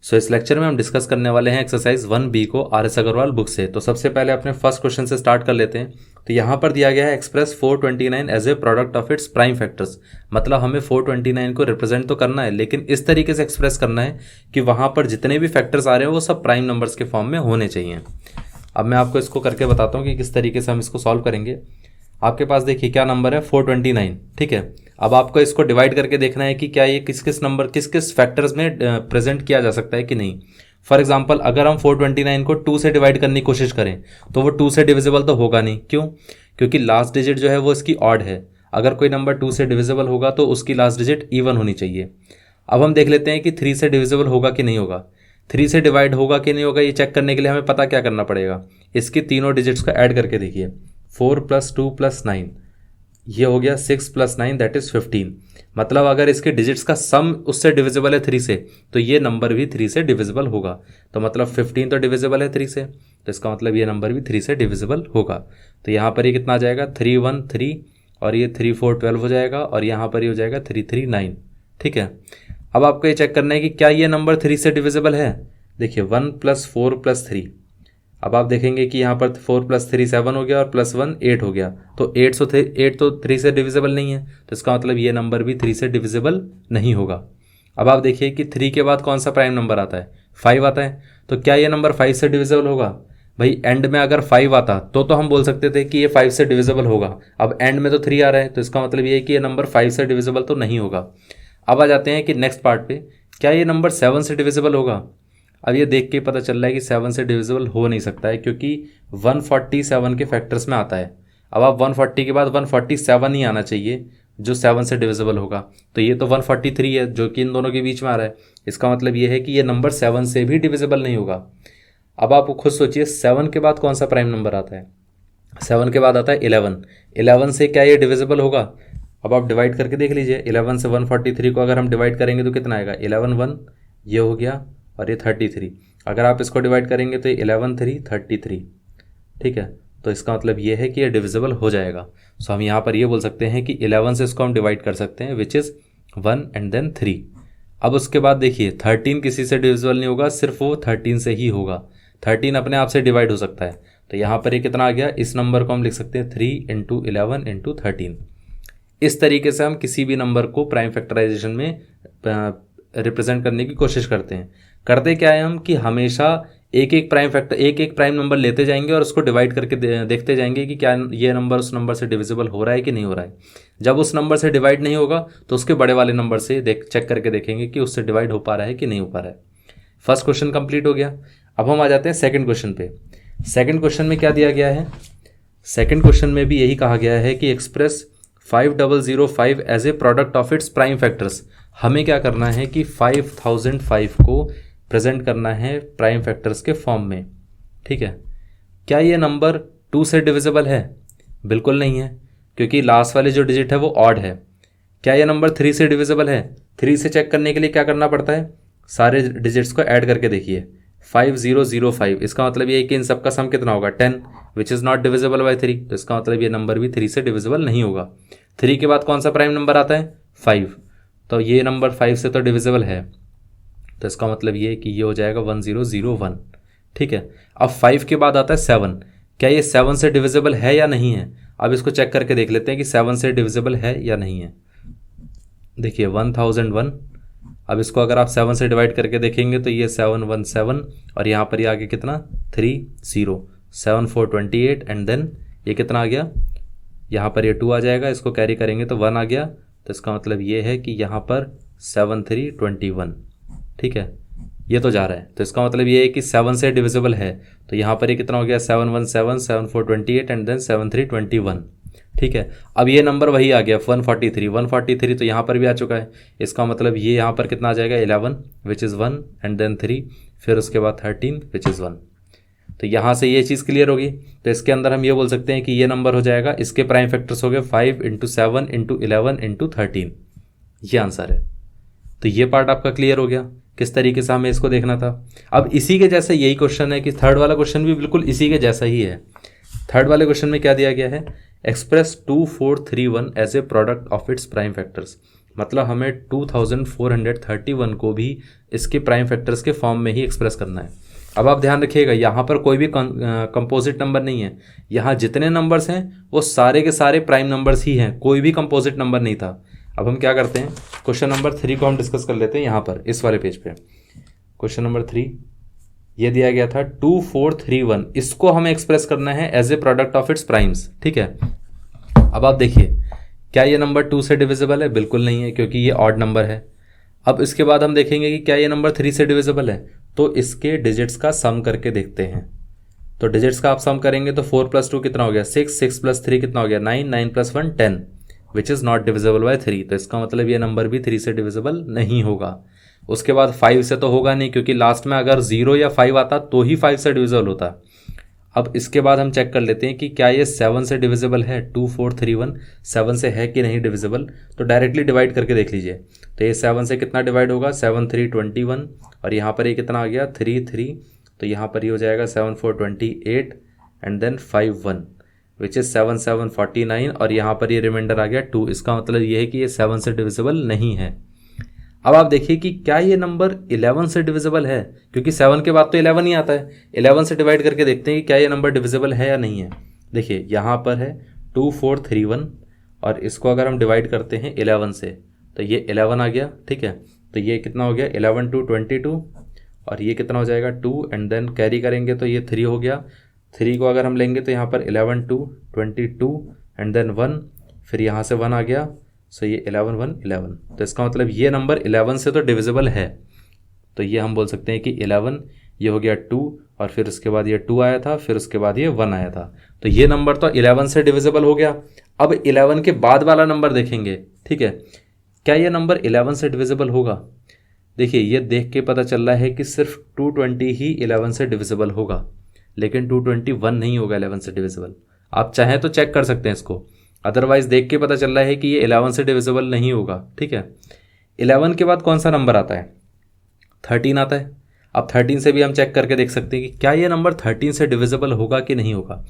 सो इस लेक्चर में हम डिस्कस करने वाले हैं एक्सरसाइज 1B को RS अग्रवाल बुक से। तो सबसे पहले अपने फर्स्ट क्वेश्चन से स्टार्ट कर लेते हैं। तो यहाँ पर दिया गया है express 429 as a product of its prime factors. मतलब हमें 429 को रिप्रेजेंट तो करना है, लेकिन इस तरीके से एक्सप्रेस करना है कि वहाँ पर जितने भी फैक्टर्स आ रहे हैं वो सब प्राइम नंबर्स के फॉर्म में होने चाहिए। अब मैं आपको इसको करके बताता हूँ कि किस तरीके से हम इसको सॉल्व करेंगे। आपके पास देखिए क्या नंबर है 429, ठीक है। अब आपको इसको डिवाइड करके देखना है कि क्या ये किस किस नंबर किस किस फैक्टर्स में प्रेजेंट किया जा सकता है कि नहीं। फॉर एग्जांपल अगर हम 429 को 2 से डिवाइड करने की कोशिश करें तो वो 2 से डिविजिबल तो होगा नहीं। क्यों? क्योंकि लास्ट डिजिट जो है वो इसकी ऑड है। अगर कोई नंबर 2 से डिविजिबल होगा तो उसकी लास्ट डिजिट इवन होनी चाहिए। अब हम देख लेते हैं कि 3 से डिविजिबल होगा कि नहीं होगा। 3 से डिवाइड होगा कि नहीं होगा ये चेक करने के लिए हमें पता क्या करना पड़ेगा, इसकी तीनों डिजिट्स को ऐड करके देखिए। 4 + 2 + 9 ये हो गया 6 + 9 दैट इज 15। मतलब अगर इसके डिजिट्स का सम उससे डिविजिबल है 3 से तो ये नंबर भी 3 से डिविजिबल होगा। तो मतलब 15 तो डिविजिबल है 3 से, तो इसका मतलब ये नंबर भी 3 से डिविजिबल होगा। तो यहाँ पर ये कितना आ जाएगा 3 1 3 और ये 3 4 12 हो जाएगा और यहाँ पर ये हो जाएगा 3 3 9, ठीक है। अब आपको ये चेक करना है कि क्या ये नंबर 3 से डिविजिबल है। देखिए 1 + 4 + 3। अब आप देखेंगे कि यहाँ पर 4 + 3 7 हो गया और +1 8 हो गया। तो 8 तो 3 से डिविजिबल नहीं है, तो इसका मतलब ये नंबर भी 3 से डिविजिबल नहीं होगा। अब आप देखिए कि 3 के बाद कौन सा प्राइम नंबर आता है, 5 आता है। तो क्या ये नंबर 5 से डिविजिबल होगा? भाई एंड में अगर 5 आता तो हम बोल सकते थे कि ये 5 से डिविजिबल होगा। अब एंड में तो 3 आ रहा है, तो इसका मतलब ये है कि ये नंबर 5 से डिविजिबल तो नहीं होगा। अब आ जाते हैं कि नेक्स्ट पार्ट पे, क्या ये नंबर 7 से डिविजिबल होगा? अब ये देख के पता चल रहा है कि 7 से डिविजिबल हो नहीं सकता है, क्योंकि 147 के फैक्टर्स में आता है। अब आप 140 के बाद 147 ही आना चाहिए जो 7 से डिविजिबल होगा। तो ये तो 143 है जो कि इन दोनों के बीच में आ रहा है। इसका मतलब ये है कि ये नंबर 7 से भी डिविजिबल नहीं होगा। अब आप खुद सोचिए 7 के बाद कौन सा प्राइम नंबर आता है। 7 के बाद आता है 11। 11 से क्या ये डिविजिबल होगा? अब आप डिवाइड करके देख लीजिए। 11 से 143 को अगर हम डिवाइड करेंगे तो कितना आएगा 11 1 ये हो गया और ये 33। अगर आप इसको डिवाइड करेंगे तो 11 3 33, ठीक है। तो इसका मतलब ये है कि ये डिविजिबल हो जाएगा। सो हम यहाँ पर ये बोल सकते हैं कि 11 से इसको हम डिवाइड कर सकते हैं विच इज़ 1 एंड देन 3। अब उसके बाद देखिए 13 किसी से डिविजिबल नहीं होगा, सिर्फ वो 13 से ही होगा। 13 अपने आप से डिवाइड हो सकता है। तो यहाँ पर ये कितना आ गया, इस नंबर को हम लिख सकते हैं 3 × 11 × 13। इस तरीके से हम किसी भी नंबर को प्राइम फैक्टराइजेशन में रिप्रेजेंट करने की कोशिश करते हैं। करते क्या है हम कि हमेशा एक एक प्राइम नंबर लेते जाएंगे और उसको डिवाइड करके देखते जाएंगे कि क्या ये नंबर उस नंबर से डिविजिबल हो रहा है कि नहीं हो रहा है। जब उस नंबर से डिवाइड नहीं होगा तो उसके बड़े वाले नंबर से चेक करके देखेंगे कि उससे डिवाइड हो पा रहा है कि नहीं हो पा रहा है। फर्स्ट क्वेश्चन कंप्लीट हो गया। अब हम आ जाते हैं सेकंड क्वेश्चन पे। सेकंड क्वेश्चन में क्या दिया गया है? सेकंड क्वेश्चन में भी यही कहा गया है कि express 5005 as a product of its prime factors. हमें क्या करना है कि 5005 को प्रेजेंट करना है प्राइम फैक्टर्स के फॉर्म में, ठीक है। क्या ये नंबर 2 से डिविजिबल है? बिल्कुल नहीं है, क्योंकि लास्ट वाली जो डिजिट है वो ऑड है। क्या ये नंबर 3 से डिविजिबल है? 3 से चेक करने के लिए क्या करना पड़ता है, सारे डिजिट्स को ऐड करके देखिए। 5005, इसका मतलब ये है कि इन सब का सम कितना होगा 10, which is not divisible by 3। तो इसका मतलब ये नंबर भी 3 से डिविजिबल नहीं होगा। 3 के बाद कौन सा प्राइम नंबर आता है 5, तो ये नंबर 5 से तो डिविजिबल है। तो इसका मतलब ये कि ये हो जाएगा 1001, ठीक है। अब 5 के बाद आता है 7। क्या ये 7 से डिविजिबल है या नहीं है? अब इसको चेक करके देख लेते हैं कि 7 से डिविजिबल है या नहीं है। देखिए 1001। अब इसको अगर आप 7 से डिवाइड करके देखेंगे तो ये 717 और यहाँ पर ये आगे कितना 30, 7 4 28 एंड देन ये कितना आ गया, यहाँ पर ये 2 आ जाएगा। इसको कैरी करेंगे तो 1 आ गया। तो इसका मतलब ये है कि यहाँ पर 7 3 21, ठीक है। ये तो जा रहा है, तो इसका मतलब ये है कि 7 से डिविजिबल है। तो यहाँ पर ये कितना हो गया 717 7 4 28 एंड देन 7 3 21, ठीक है। अब ये नंबर वही आ गया 143 तो यहाँ पर भी आ चुका है। इसका मतलब ये यहाँ पर कितना आ जाएगा 11 विच इज़ 1 एंड देन 3, फिर उसके बाद 13 विच इज़ 1। तो यहाँ से ये चीज़ क्लियर होगी। तो इसके अंदर हम ये बोल सकते हैं कि ये नंबर हो जाएगा, इसके प्राइम फैक्टर्स हो गए 5 × 7 × 11 × 13। ये आंसर है। तो ये पार्ट आपका क्लियर हो गया किस तरीके से हमें इसको देखना था। अब इसी के जैसा यही क्वेश्चन है कि थर्ड वाला क्वेश्चन भी बिल्कुल इसी के जैसा ही है। थर्ड वाले क्वेश्चन में क्या दिया गया है, express 2431 as a product of its prime factors. मतलब हमें 2431 को भी इसके प्राइम फैक्टर्स के फॉर्म में ही एक्सप्रेस करना है। अब आप ध्यान रखिएगा, यहाँ पर कोई भी कंपोजिट नंबर नहीं है। यहाँ जितने नंबर्स हैं वो सारे के सारे प्राइम नंबर्स ही हैं, कोई भी कंपोजिट नंबर नहीं था। अब हम क्या करते हैं, क्वेश्चन नंबर 3 को हम डिस्कस कर लेते हैं। यहाँ पर इस वाले पेज पे क्वेश्चन नंबर 3 ये दिया गया था 2431, इसको हमें एक्सप्रेस करना है as a product of its primes. ठीक है, अब आप देखिए क्या ये नंबर 2 से डिविजिबल है? बिल्कुल नहीं है, क्योंकि ये ऑड नंबर है। अब इसके बाद हम देखेंगे कि क्या ये नंबर 3 से डिविजिबल है, तो इसके डिजिट्स का सम करके देखते हैं। तो डिजिट्स का आप सम करेंगे तो 4 + 2 कितना हो गया 6, 6 + 3 कितना हो गया 9, 9 + 1 10, which is not divisible by 3। तो इसका मतलब ये नंबर भी 3 से डिविजिबल नहीं होगा। उसके बाद 5 से तो होगा नहीं, क्योंकि लास्ट में अगर 0 या 5 आता तो ही 5 से डिविजिबल होता। अब इसके बाद हम चेक कर लेते हैं कि क्या ये 7 से डिविजिबल है। 2431 7 से है कि नहीं डिविजिबल, तो डायरेक्टली डिवाइड करके देख लीजिए। तो ये 7 से कितना डिवाइड होगा 7 3 21, और यहाँ पर ये कितना आ गया 3 3, तो यहाँ पर ये हो जाएगा 7 4 28 एंड देन 5 1, विच इज़ 7 7 49, और यहाँ पर ये रिमाइंडर आ गया 2। इसका मतलब ये है कि ये 7 से डिविजिबल नहीं है। अब आप देखिए कि क्या ये नंबर 11 से डिविजिबल है, क्योंकि 7 के बाद तो 11 ही आता है। 11 से डिवाइड करके देखते हैं कि क्या ये नंबर डिविजिबल है या नहीं है। देखिए यहाँ पर है 2431, और इसको अगर हम डिवाइड करते हैं 11 से तो ये 11 आ गया। ठीक है, तो ये कितना हो गया 11 2 22, और ये कितना हो जाएगा 2, एंड देन कैरी करेंगे तो ये 3 हो गया। 3 को अगर हम लेंगे तो यहाँ पर 11 2 22 एंड देन 1, फिर यहाँ से 1 आ गया, सो ये 11 1 11। तो इसका मतलब ये नंबर 11 से तो डिविजिबल है। तो ये हम बोल सकते हैं कि 11, ये हो गया 2, और फिर उसके बाद ये 2 आया था, फिर उसके बाद ये 1 आया था। तो ये नंबर तो 11 से डिविजिबल हो गया। अब 11 के बाद वाला नंबर देखेंगे। ठीक है, क्या ये नंबर 11 से डिविजिबल होगा? देखिए ये देख के पता चल रहा है कि सिर्फ 220 ही 11 से डिविजिबल होगा, लेकिन 221 नहीं होगा 11 से डिविजिबल। आप चाहें तो चेक कर सकते हैं इसको, अदरवाइज देख के पता चल रहा है कि ये 11 से डिविजिबल नहीं होगा। ठीक है, 11 के बाद कौन सा नंबर आता है 13 आता है। अब 13 से भी हम चेक करके देख सकते हैं कि क्या ये नंबर 13 से डिविजिबल होगा कि नहीं होगा।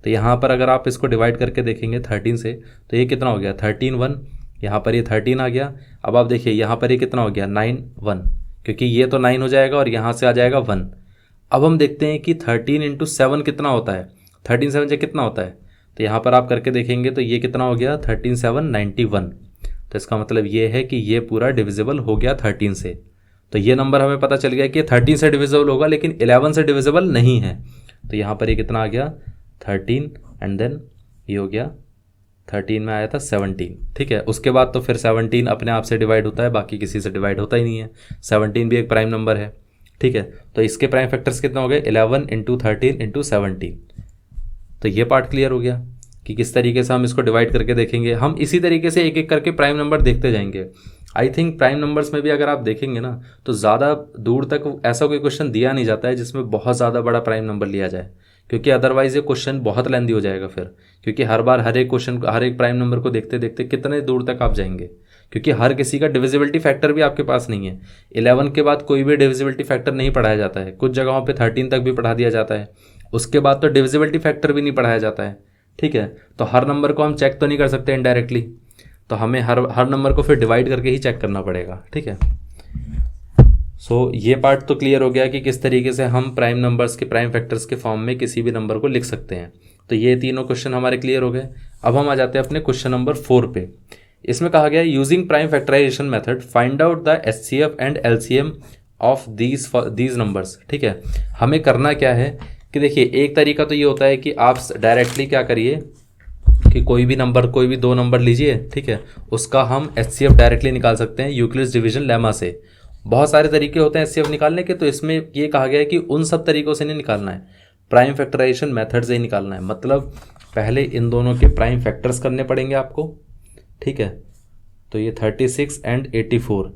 तो यहाँ पर अगर आप इसको डिवाइड करके देखेंगे 13 से, तो ये कितना हो गया 13 1, यहाँ पर ये 13 आ गया। अब आप देखिए यहाँ पर ये कितना हो गया 9 1, क्योंकि ये तो 9 हो जाएगा और यहाँ से आ जाएगा 1। अब हम देखते हैं कि 13 × 7 कितना होता है, 13 7 से कितना होता है। तो यहाँ पर आप करके देखेंगे तो ये कितना हो गया 13 7 91। तो इसका मतलब ये है कि ये पूरा डिविजिबल हो गया 13 से। तो ये नंबर हमें पता चल गया कि 13 से डिविजिबल होगा, लेकिन 11 से डिविजिबल नहीं है। तो यहाँ पर ये कितना आ गया 13, एंड देन ये हो गया 13 में आया था 17। ठीक है, उसके बाद तो फिर 17 अपने आप से डिवाइड होता है, बाकी किसी से डिवाइड होता ही नहीं है। 17 भी एक प्राइम नंबर है। ठीक है, तो इसके प्राइम फैक्टर्स कितना हो गए 11 × 13 × 17। तो ये पार्ट क्लियर हो गया कि किस तरीके से हम इसको डिवाइड करके देखेंगे। हम इसी तरीके से एक एक करके प्राइम नंबर देखते जाएंगे। आई थिंक प्राइम नंबर्स में भी अगर आप देखेंगे ना, तो ज़्यादा दूर तक ऐसा कोई क्वेश्चन दिया नहीं जाता है जिसमें बहुत ज़्यादा बड़ा प्राइम नंबर लिया जाए, क्योंकि अदरवाइज ये क्वेश्चन बहुत लेंदी हो जाएगा फिर। क्योंकि हर बार हर एक क्वेश्चन हर एक प्राइम नंबर को देखते देखते कितने दूर तक आप जाएंगे, क्योंकि हर किसी का डिविजिबिलिटी फैक्टर भी आपके पास नहीं है। 11 के बाद कोई भी डिविजिबिलिटी फैक्टर नहीं पढ़ाया जाता है, कुछ जगहों पे 13 तक भी पढ़ा दिया जाता है, उसके बाद तो डिविजिबिलिटी फैक्टर भी नहीं पढ़ाया जाता है। ठीक है, तो हर नंबर को हम चेक तो नहीं कर सकते इनडायरेक्टली, तो हमें हर नंबर को फिर डिवाइड करके ही चेक करना पड़ेगा। ठीक है, सो ये पार्ट तो क्लियर हो गया कि किस तरीके से हम प्राइम नंबर्स के प्राइम फैक्टर्स के फॉर्म में किसी भी नंबर को लिख सकते हैं। तो ये तीनों क्वेश्चन हमारे क्लियर हो गए। अब हम आ जाते हैं अपने क्वेश्चन नंबर 4 पे। इसमें कहा गया using prime factorization method find out the HCF and LCM of these numbers. ठीक है, हमें करना क्या है कि देखिए एक तरीका तो ये होता है कि आप डायरेक्टली क्या करिए कि कोई भी नंबर, कोई भी 2 नंबर लीजिए। ठीक है, उसका हम HCF डायरेक्टली निकाल सकते हैं यूक्लिड्स डिवीजन लेमा से। बहुत सारे तरीके होते हैं HCF निकालने के, तो इसमें ये कहा गया है कि उन सब तरीकों से नहीं निकालना है, प्राइम फैक्टराइजेशन मेथड से ही निकालना है। मतलब पहले इन दोनों के प्राइम फैक्टर्स करने पड़ेंगे आपको। ठीक है, तो ये 36 एंड 84,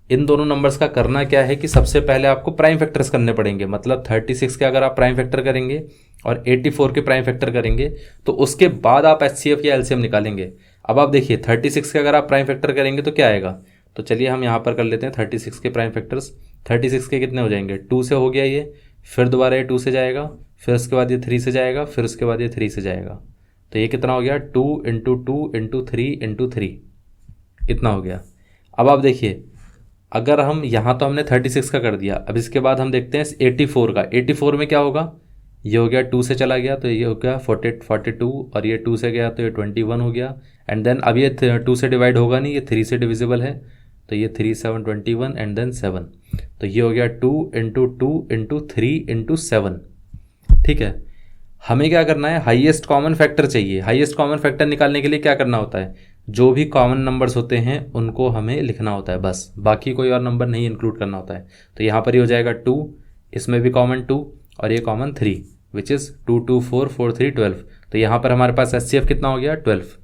इन दोनों नंबर्स का करना क्या है कि सबसे पहले आपको प्राइम फैक्टर्स करने पड़ेंगे। मतलब 36 के अगर आप प्राइम फैक्टर करेंगे और 84 के प्राइम फैक्टर करेंगे, तो उसके बाद आप HCF या LCM निकालेंगे। अब आप देखिए 36 के अगर आप प्राइम फैक्टर करेंगे तो क्या आएगा, तो चलिए हम यहाँ पर कर लेते हैं 36 के प्राइम फैक्टर्स। 36 के कितने हो जाएंगे, 2 से हो गया ये, फिर दोबारा ये 2 से जाएगा, फिर उसके बाद ये 3 से जाएगा, फिर उसके बाद ये 3 से जाएगा। तो ये कितना हो गया 2 × 2 × 3 × 3 इतना हो गया। अब आप देखिए, अगर हम यहाँ तो हमने 36 का कर दिया, अब इसके बाद हम देखते हैं 84 का। 84 में क्या होगा, ये हो गया 2 से चला गया तो ये हो गया 42 और ये 2 से गया तो ये 21 हो गया। एंड देन अब ये 2 से डिवाइड होगा नहीं, ये 3 से डिविजिबल है तो ये 3 7 21 एंड देन 7, तो ये हो गया 2 इंटू 2 इंटू 3 इंटू 7। ठीक है, हमें क्या करना है, हाईएस्ट कॉमन फैक्टर चाहिए। हाईएस्ट कॉमन फैक्टर निकालने के लिए क्या करना होता है, जो भी कॉमन नंबर्स होते हैं उनको हमें लिखना होता है बस, बाकी कोई और नंबर नहीं इंक्लूड करना होता है। तो यहाँ पर ये हो जाएगा 2, इसमें भी कॉमन 2 और ये कॉमन 3, विच इज़ 2 2 4 4 3 12। तो यहाँ पर हमारे पास HCF कितना हो गया 12।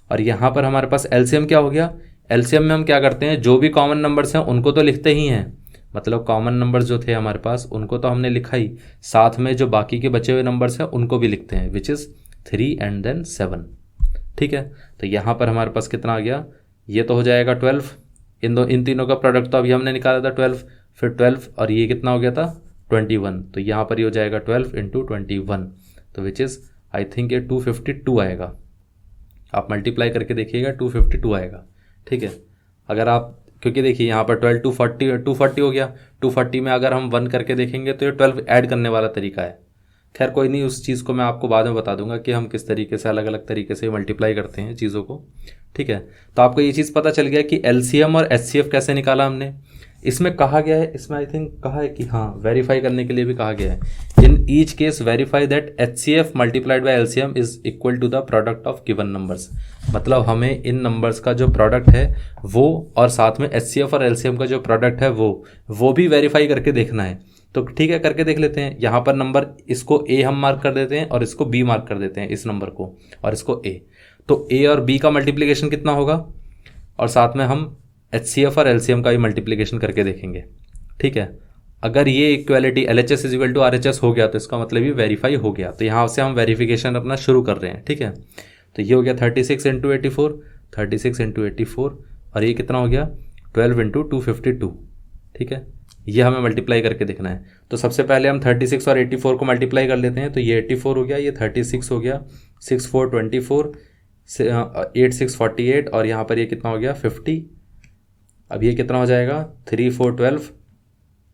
और यहाँ पर हमारे पास LCM क्या हो गया, LCM में हम क्या करते हैं, जो भी कॉमन नंबर्स हैं उनको तो लिखते ही हैं, मतलब कॉमन नंबर्स जो थे हमारे पास उनको तो हमने लिखा ही, साथ में जो बाकी के बचे हुए नंबर्स हैं उनको भी लिखते हैं, विच इज़ 3 एंड देन 7। ठीक है, तो यहाँ पर हमारे पास कितना आ गया, ये तो हो जाएगा 12, इन तीनों का प्रोडक्ट तो अभी हमने निकाला था 12, फिर 12 और ये कितना हो गया था 21, तो यहाँ पर ये हो जाएगा 12 इंटू 21, तो विच इज़ आई थिंक ये 252 आएगा। आप मल्टीप्लाई करके देखिएगा 252 आएगा। ठीक है, अगर आप, क्योंकि देखिए यहाँ पर 12 240 हो गया, 240 में अगर हम 1 करके देखेंगे तो ये 12 ऐड करने वाला तरीका है। खैर कोई नहीं, उस चीज़ को मैं आपको बाद में बता दूंगा कि हम किस तरीके से अलग अलग तरीके से मल्टीप्लाई करते हैं चीज़ों को। ठीक है, तो आपको ये चीज़ पता चल गया कि LCM और HCF कैसे निकाला हमने। इसमें कहा गया है, इसमें आई थिंक कहा है कि हाँ वेरीफाई करने के लिए भी कहा गया है, in each case verify that HCF multiplied by LCM is equal to the product of given numbers. मतलब हमें इन नंबर्स का जो प्रोडक्ट है वो, और साथ में HCF और LCM का जो प्रोडक्ट है वो भी वेरीफाई करके देखना है। तो ठीक है, करके देख लेते हैं। यहाँ पर नंबर, इसको A हम मार्क कर देते हैं और इसको B मार्क कर देते हैं, इस नंबर को और इसको A। तो A और B का मल्टीप्लिकेशन कितना होगा, और साथ में हम HCF और LCM का भी मल्टीप्लिकेशन करके देखेंगे। ठीक है, अगर ये equality LHS is equal to RHS हो गया तो इसका मतलब ये वेरीफाई हो गया। तो यहाँ से हम वेरिफिकेशन अपना शुरू कर रहे हैं। ठीक है, तो ये हो गया 36 इंटू 84, 36 इंटू 84, और ये कितना हो गया 12 इंटू 252। ठीक है, ये हमें मल्टीप्लाई करके देखना है। तो सबसे पहले हम 36 और 84 को मल्टीप्लाई कर लेते हैं। तो ये 84 हो गया, ये 36 हो गया, 6 4 24, 8 6 48, और यहाँ पर ये कितना हो गया 50। अब ये कितना हो जाएगा 3 4 12,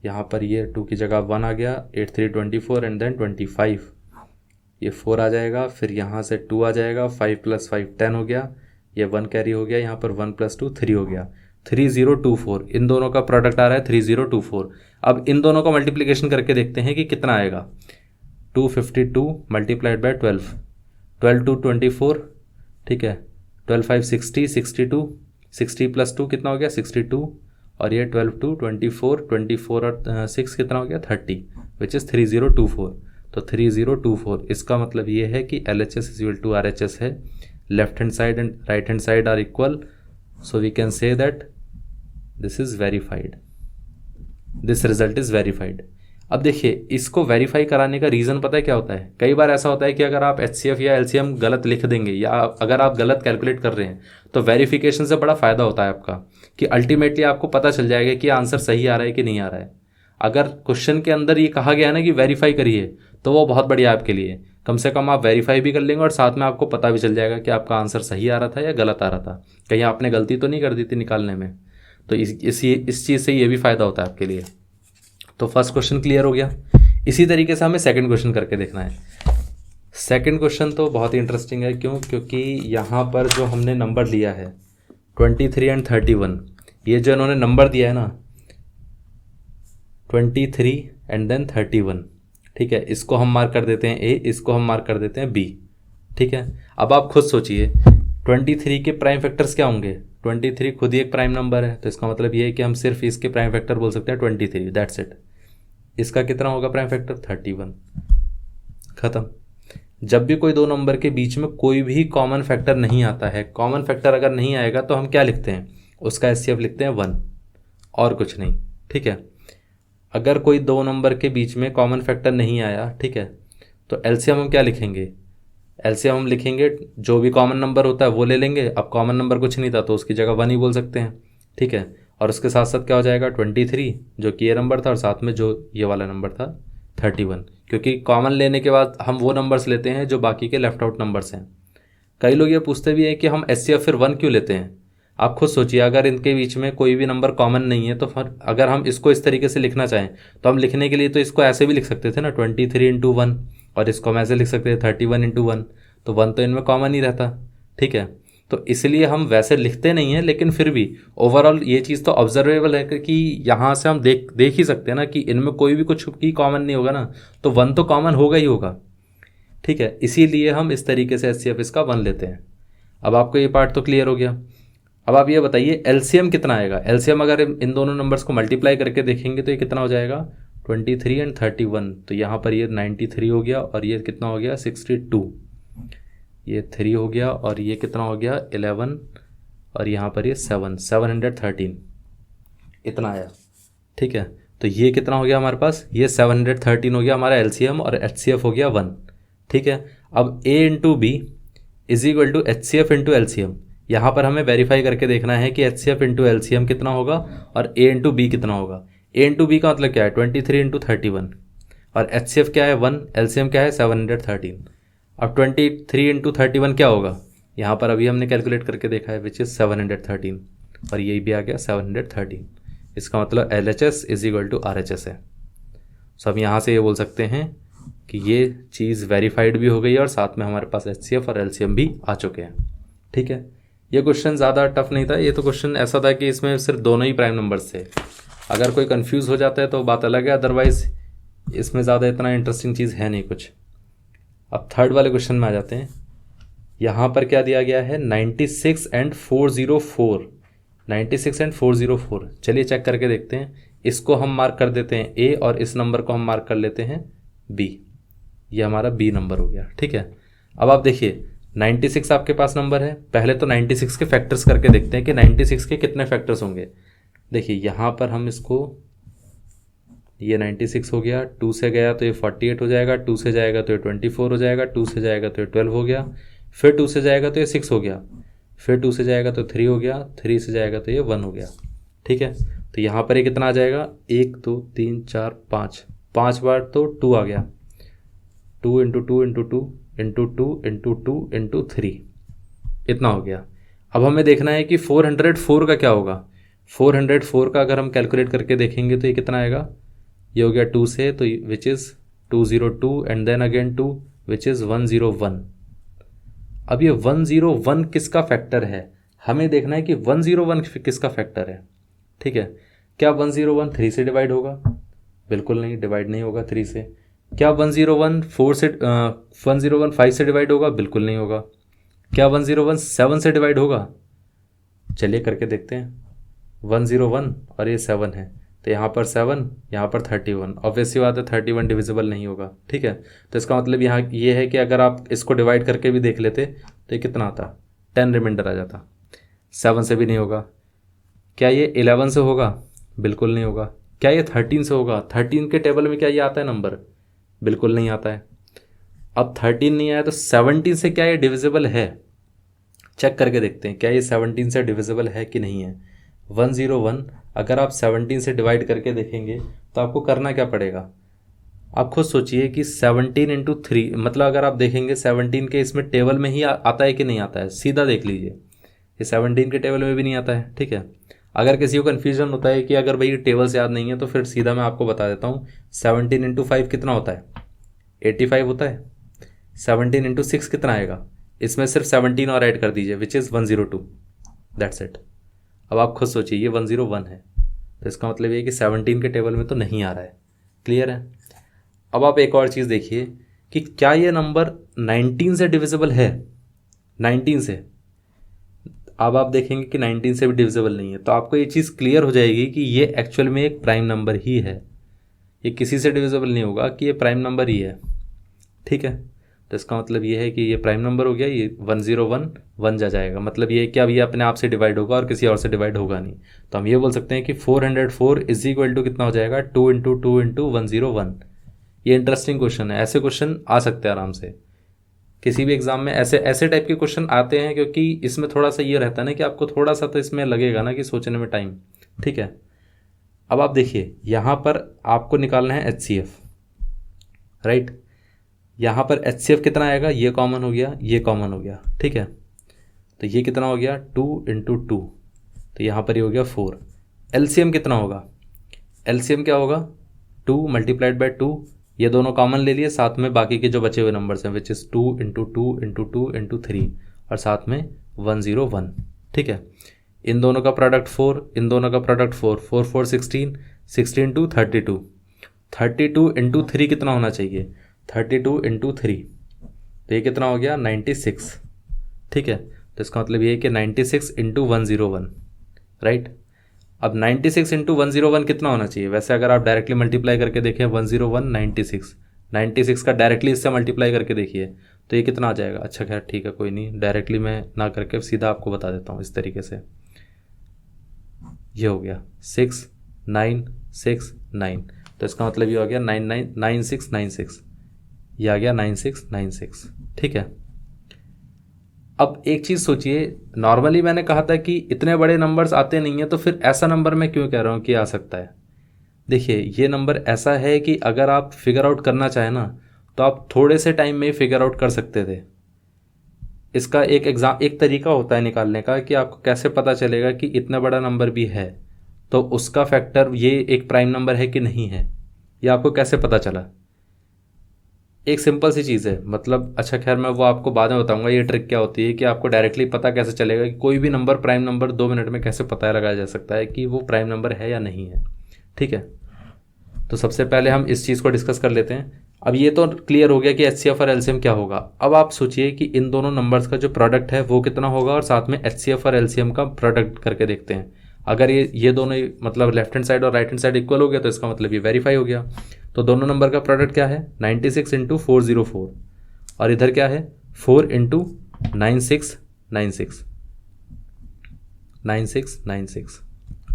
यहाँ पर ये 2 की जगह 1 आ गया, 8 3 24 एंड देन 25, ये 4 आ जाएगा, फिर यहाँ से 2 आ जाएगा, 5 + 5 10 हो गया, ये 1 कैरी हो गया, यहाँ पर 1 + 2 3 हो गया, 3024। इन दोनों का प्रोडक्ट आ रहा है 3024। अब इन दोनों का मल्टीप्लिकेशन करके देखते हैं कि कितना आएगा। 252 मल्टीप्लाइड बाय 12, 12 2 24। ठीक है, 12 5 60, 62, 60 + 2 कितना हो गया 62, और ये 12 2 24, 24 और 6 कितना हो गया 30, विच इज़ 3024। तो 3024, इसका मतलब ये है कि LHS is equal to RHS है, left hand side and right hand side are equal, so we can say that this is verified, this result is verified. अब देखिए, इसको वेरीफाई कराने का रीज़न पता है क्या होता है। कई बार ऐसा होता है कि अगर आप HCF या LCM गलत लिख देंगे, या अगर आप गलत कैलकुलेट कर रहे हैं, तो वेरिफिकेशन से बड़ा फ़ायदा होता है आपका, कि अल्टीमेटली आपको पता चल जाएगा कि आंसर सही आ रहा है कि नहीं आ रहा है। अगर क्वेश्चन के अंदर ये कहा गया है ना कि वेरीफाई करिए, तो वो बहुत बढ़िया आपके लिए। कम से कम आप वेरीफाई भी कर लेंगे और साथ में आपको पता भी चल जाएगा कि आपका आंसर सही आ रहा था या गलत आ रहा था, कहीं आपने गलती तो नहीं कर दी थी निकालने में। तो इस चीज़ से ये भी फ़ायदा होता है आपके लिए। तो फर्स्ट क्वेश्चन क्लियर हो गया। इसी तरीके से हमें सेकंड क्वेश्चन करके देखना है। सेकंड क्वेश्चन तो बहुत ही इंटरेस्टिंग है, क्योंकि यहाँ पर जो हमने नंबर लिया है 23 एंड 31, ये जो इन्होंने नंबर दिया है ना 23 एंड देन 31, ठीक है, इसको हम मार्क कर देते हैं A, इसको हम मार्क कर देते हैं B। ठीक है, अब आप खुद सोचिए 23 के प्राइम फैक्टर्स क्या होंगे। 23 खुद ही एक प्राइम नंबर है, तो इसका मतलब ये है कि हम सिर्फ इसके प्राइम फैक्टर बोल सकते हैं 23, दैट्स इट। इसका कितना होगा प्राइम फैक्टर 31, खत्म। जब भी कोई दो नंबर के बीच में कोई भी कॉमन फैक्टर नहीं आता है, कॉमन फैक्टर अगर नहीं आएगा तो हम क्या लिखते हैं, उसका HCF लिखते हैं 1 और कुछ नहीं। ठीक है, अगर कोई दो नंबर के बीच में कॉमन फैक्टर नहीं आया, ठीक है, तो LCM हम क्या लिखेंगे, LCM हम लिखेंगे जो भी कॉमन नंबर होता है वो ले लेंगे। अब कॉमन नंबर कुछ नहीं था तो उसकी जगह 1 ही बोल सकते हैं। ठीक है, और उसके साथ साथ क्या हो जाएगा 23 जो कि ये नंबर था, और साथ में जो ये वाला नंबर था 31, क्योंकि कॉमन लेने के बाद हम वो नंबर्स लेते हैं जो बाकी के लेफ्ट आउट नंबर्स हैं। कई लोग ये पूछते भी हैं कि हम HCF फिर 1 क्यों लेते हैं। आप खुद सोचिए, अगर इनके बीच में कोई भी नंबर कॉमन नहीं है तो फिर अगर हम इसको इस तरीके से लिखना चाहें तो हम लिखने के लिए तो इसको ऐसे भी लिख सकते थे ना, 23 × 1, और इसको हम ऐसे लिख सकते थे 31 × 1, तो 1 तो इनमें कॉमन ही रहता। ठीक है, तो इसलिए हम वैसे लिखते नहीं हैं, लेकिन फिर भी ओवरऑल ये चीज़ तो ऑब्जर्वेबल है कि यहाँ से हम देख ही सकते हैं ना कि इनमें कोई भी कुछ ही कॉमन नहीं होगा ना, तो 1 तो कॉमन होगा ही होगा। ठीक है, इसीलिए हम इस तरीके से HCF इसका 1 लेते हैं। अब आपको ये पार्ट तो क्लियर हो गया। अब आप ये बताइए LCM कितना आएगा। LCM अगर इन दोनों नंबर्स को मल्टीप्लाई करके देखेंगे तो ये कितना हो जाएगा, 23 और 31। तो यहाँ पर ये 93 हो गया और ये कितना हो गया 62, ये 3 हो गया और ये कितना हो गया 11, और यहाँ पर ये 713 इतना आया। ठीक है, तो ये कितना हो गया हमारे पास, ये 713 हो गया हमारा LCM और HCF हो गया 1। ठीक है, अब A × B = HCF × LCM। यहाँ पर हमें वेरीफाई करके देखना है कि HCF × LCM कितना होगा और A × B कितना होगा। A × B का मतलब क्या है 23 × 31, और HCF क्या है 1, LCM क्या है 713। अब 23 × 31 क्या होगा, यहाँ पर अभी हमने कैलकुलेट करके देखा है विच इज़ 713, और यही भी आ गया 713। इसका मतलब LHS = RHS है। सो हम यहाँ से ये बोल सकते हैं कि ये चीज़ वेरीफाइड भी हो गई है और साथ में हमारे पास HCF और LCM भी आ चुके हैं। ठीक है, ये क्वेश्चन ज़्यादा टफ नहीं था, ये तो क्वेश्चन ऐसा था कि इसमें सिर्फ दोनों ही प्राइम नंबर्स थे। अगर कोई कंफ्यूज हो जाता है तो बात अलग है, अदरवाइज इसमें ज़्यादा इतना इंटरेस्टिंग चीज़ है नहीं कुछ। अब थर्ड वाले क्वेश्चन में आ जाते हैं। यहाँ पर क्या दिया गया है 96 और 404, 96 और 404। चलिए चेक करके देखते हैं। इसको हम मार्क कर देते हैं A और इस नंबर को हम मार्क कर लेते हैं B। ये हमारा B नंबर हो गया। ठीक है, अब आप देखिए 96 आपके पास नंबर है, पहले तो 96 के फैक्टर्स करके देखते हैं कि 96 के कितने फैक्टर्स होंगे। देखिए यहाँ पर हम इसको, ये 96 हो गया, 2 से गया तो ये 48 हो जाएगा, 2 से जाएगा तो ये 24 हो जाएगा, 2 से जाएगा तो ये 12 हो गया, फिर 2 से जाएगा तो ये 6 हो गया, फिर 2 से जाएगा तो 3 हो गया, 3 से जाएगा तो ये 1 हो गया। ठीक है, तो यहाँ पर ये कितना आ जाएगा 1 2 3 4 5, 5 बार तो 2 आ गया, 2 × 2 × 2 × 2 × 2 × 3 इतना हो गया। अब हमें देखना है कि 404 का क्या होगा। 404 का अगर हम कैलकुलेट करके देखेंगे तो ये कितना आएगा, ये हो गया 2 से तो which is 202 and then again 2 which is 101। अब ये 101 किसका फैक्टर है, हमें देखना है कि 101 किसका फैक्टर है। ठीक है, क्या 101 3 से डिवाइड होगा, बिल्कुल नहीं, डिवाइड नहीं होगा 3 से। क्या 101 4 से 101 5 से डिवाइड होगा, बिल्कुल नहीं होगा। क्या 101 7 से डिवाइड होगा, चलिए करके देखते हैं। 101 और ये 7 है तो यहाँ पर 7, यहाँ पर 31, ऑब्वियसली बात है 31 डिविजिबल नहीं होगा। ठीक है, तो इसका मतलब यहाँ ये है कि अगर आप इसको डिवाइड करके भी देख लेते तो ये कितना आता, 10 रिमाइंडर आ जाता। 7 से भी नहीं होगा। क्या ये 11 से होगा, बिल्कुल नहीं होगा। क्या ये 13 से होगा, 13 के टेबल में क्या ये आता है नंबर, बिल्कुल नहीं आता है। अब 13 नहीं आया तो 17 से क्या ये डिविजिबल है, चेक करके देखते हैं क्या ये 17 से डिविजिबल है कि नहीं है। 101 अगर आप 17 से डिवाइड करके देखेंगे तो आपको करना क्या पड़ेगा, आप खुद सोचिए कि 17 × 3, मतलब अगर आप देखेंगे 17 के इसमें टेबल में ही आता है कि नहीं आता है, सीधा देख लीजिए ये 17 के टेबल में भी नहीं आता है। ठीक है, अगर किसी को कन्फ्यूजन होता है कि अगर भाई टेबल से याद नहीं है तो फिर सीधा मैं आपको बता देता हूँ। 17 × 5 कितना होता है, 85 होता है। 17 × 6 कितना आएगा, इसमें सिर्फ 17 और ऐड कर दीजिए विच इज़ 102, दैट्स इट। अब आप खुद सोचिए ये 101 है तो इसका मतलब ये कि 17 के टेबल में तो नहीं आ रहा है। क्लियर है। अब आप एक और चीज़ देखिए कि क्या ये नंबर 19 से डिविजिबल है, 19 से। अब आप देखेंगे कि 19 से भी डिविजिबल नहीं है, तो आपको ये चीज़ क्लियर हो जाएगी कि ये एक्चुअल में एक प्राइम नंबर ही है, ये किसी से डिविजिबल नहीं होगा, कि ये प्राइम नंबर ही है। ठीक है, तो इसका मतलब ये है कि ये प्राइम नंबर हो गया, ये 101 1 जा जाएगा, मतलब ये क्या, ये अपने आप से डिवाइड होगा और किसी और से डिवाइड होगा नहीं। तो हम ये बोल सकते हैं कि 404 = कितना हो जाएगा 2 × 2 × 101। ये इंटरेस्टिंग क्वेश्चन है, ऐसे क्वेश्चन आ सकते हैं आराम से किसी भी एग्जाम में, ऐसे टाइप के क्वेश्चन आते हैं, क्योंकि इसमें थोड़ा सा ये रहता है ना कि आपको थोड़ा सा तो इसमें लगेगा ना कि सोचने में टाइम। ठीक है, अब आप देखिए यहाँ पर आपको निकालना है HCF, राइट। यहाँ पर HCF कितना आएगा, ये कॉमन हो गया, ये कॉमन हो गया। ठीक है, तो ये कितना हो गया 2 × 2, तो यहाँ पर ये हो गया 4। एलसीएम कितना होगा, एलसीएम क्या होगा 2 मल्टीप्लाइड बाय 2, ये दोनों कॉमन ले लिए, साथ में बाकी के जो बचे हुए नंबर्स हैं which is 2 into 2 into 2 into 3 और साथ में 101। ठीक है, इन दोनों का प्रोडक्ट 4, इन दोनों का प्रोडक्ट 4, 4 4 16, 16 2 32, 32 इंटू 3 कितना होना चाहिए 32 इंटू 3, तो ये कितना हो गया 96। ठीक है, तो इसका मतलब ये है कि 96 इंटू 101, राइट। अब 96 इंटू 101 कितना होना चाहिए, वैसे अगर आप डायरेक्टली मल्टीप्लाई करके देखें 101 96, 96 का डायरेक्टली इससे मल्टीप्लाई करके देखिए तो ये कितना आ जाएगा। अच्छा खैर ठीक है, कोई नहीं, डायरेक्टली मैं ना करके सीधा आपको बता देता हूँ इस तरीके से। ये हो गया 6 9 6 9, तो इसका मतलब ये हो गया 9696, ये आ गया 9696। ठीक है, अब एक चीज़ सोचिए, नॉर्मली मैंने कहा था कि इतने बड़े नंबर्स आते नहीं हैं, तो फिर ऐसा नंबर मैं क्यों कह रहा हूँ कि आ सकता है। देखिए ये नंबर ऐसा है कि अगर आप फिगर आउट करना चाहें ना तो आप थोड़े से टाइम में ही फिगर आउट कर सकते थे। इसका एक तरीका होता है निकालने का कि आपको कैसे पता चलेगा कि इतना बड़ा नंबर भी है तो उसका फैक्टर ये एक प्राइम नंबर है कि नहीं है, ये आपको कैसे पता चला। एक सिंपल सी चीज़ है, मतलब अच्छा खैर मैं वो आपको बाद में बताऊंगा ये ट्रिक क्या होती है कि आपको डायरेक्टली पता कैसे चलेगा कि कोई भी नंबर प्राइम नंबर 2 मिनट में कैसे पता लगाया जा सकता है कि वो प्राइम नंबर है या नहीं है। ठीक है, तो सबसे पहले हम इस चीज़ को डिस्कस कर लेते हैं। अब ये तो क्लियर हो गया कि एचसीएफ और एलसीएम क्या होगा। अब आप सोचिए कि इन दोनों नंबर्स का जो प्रोडक्ट है वो कितना होगा और साथ में एचसीएफ और एलसीएम का प्रोडक्ट करके देखते हैं। अगर ये दोनों मतलब लेफ्ट हैंड साइड और राइट हैंड साइड इक्वल हो गया तो इसका मतलब ये वेरीफाई हो गया। तो दोनों नंबर का प्रोडक्ट क्या है 96 इंटू 404 और इधर क्या है 4 इंटू 9696 9696।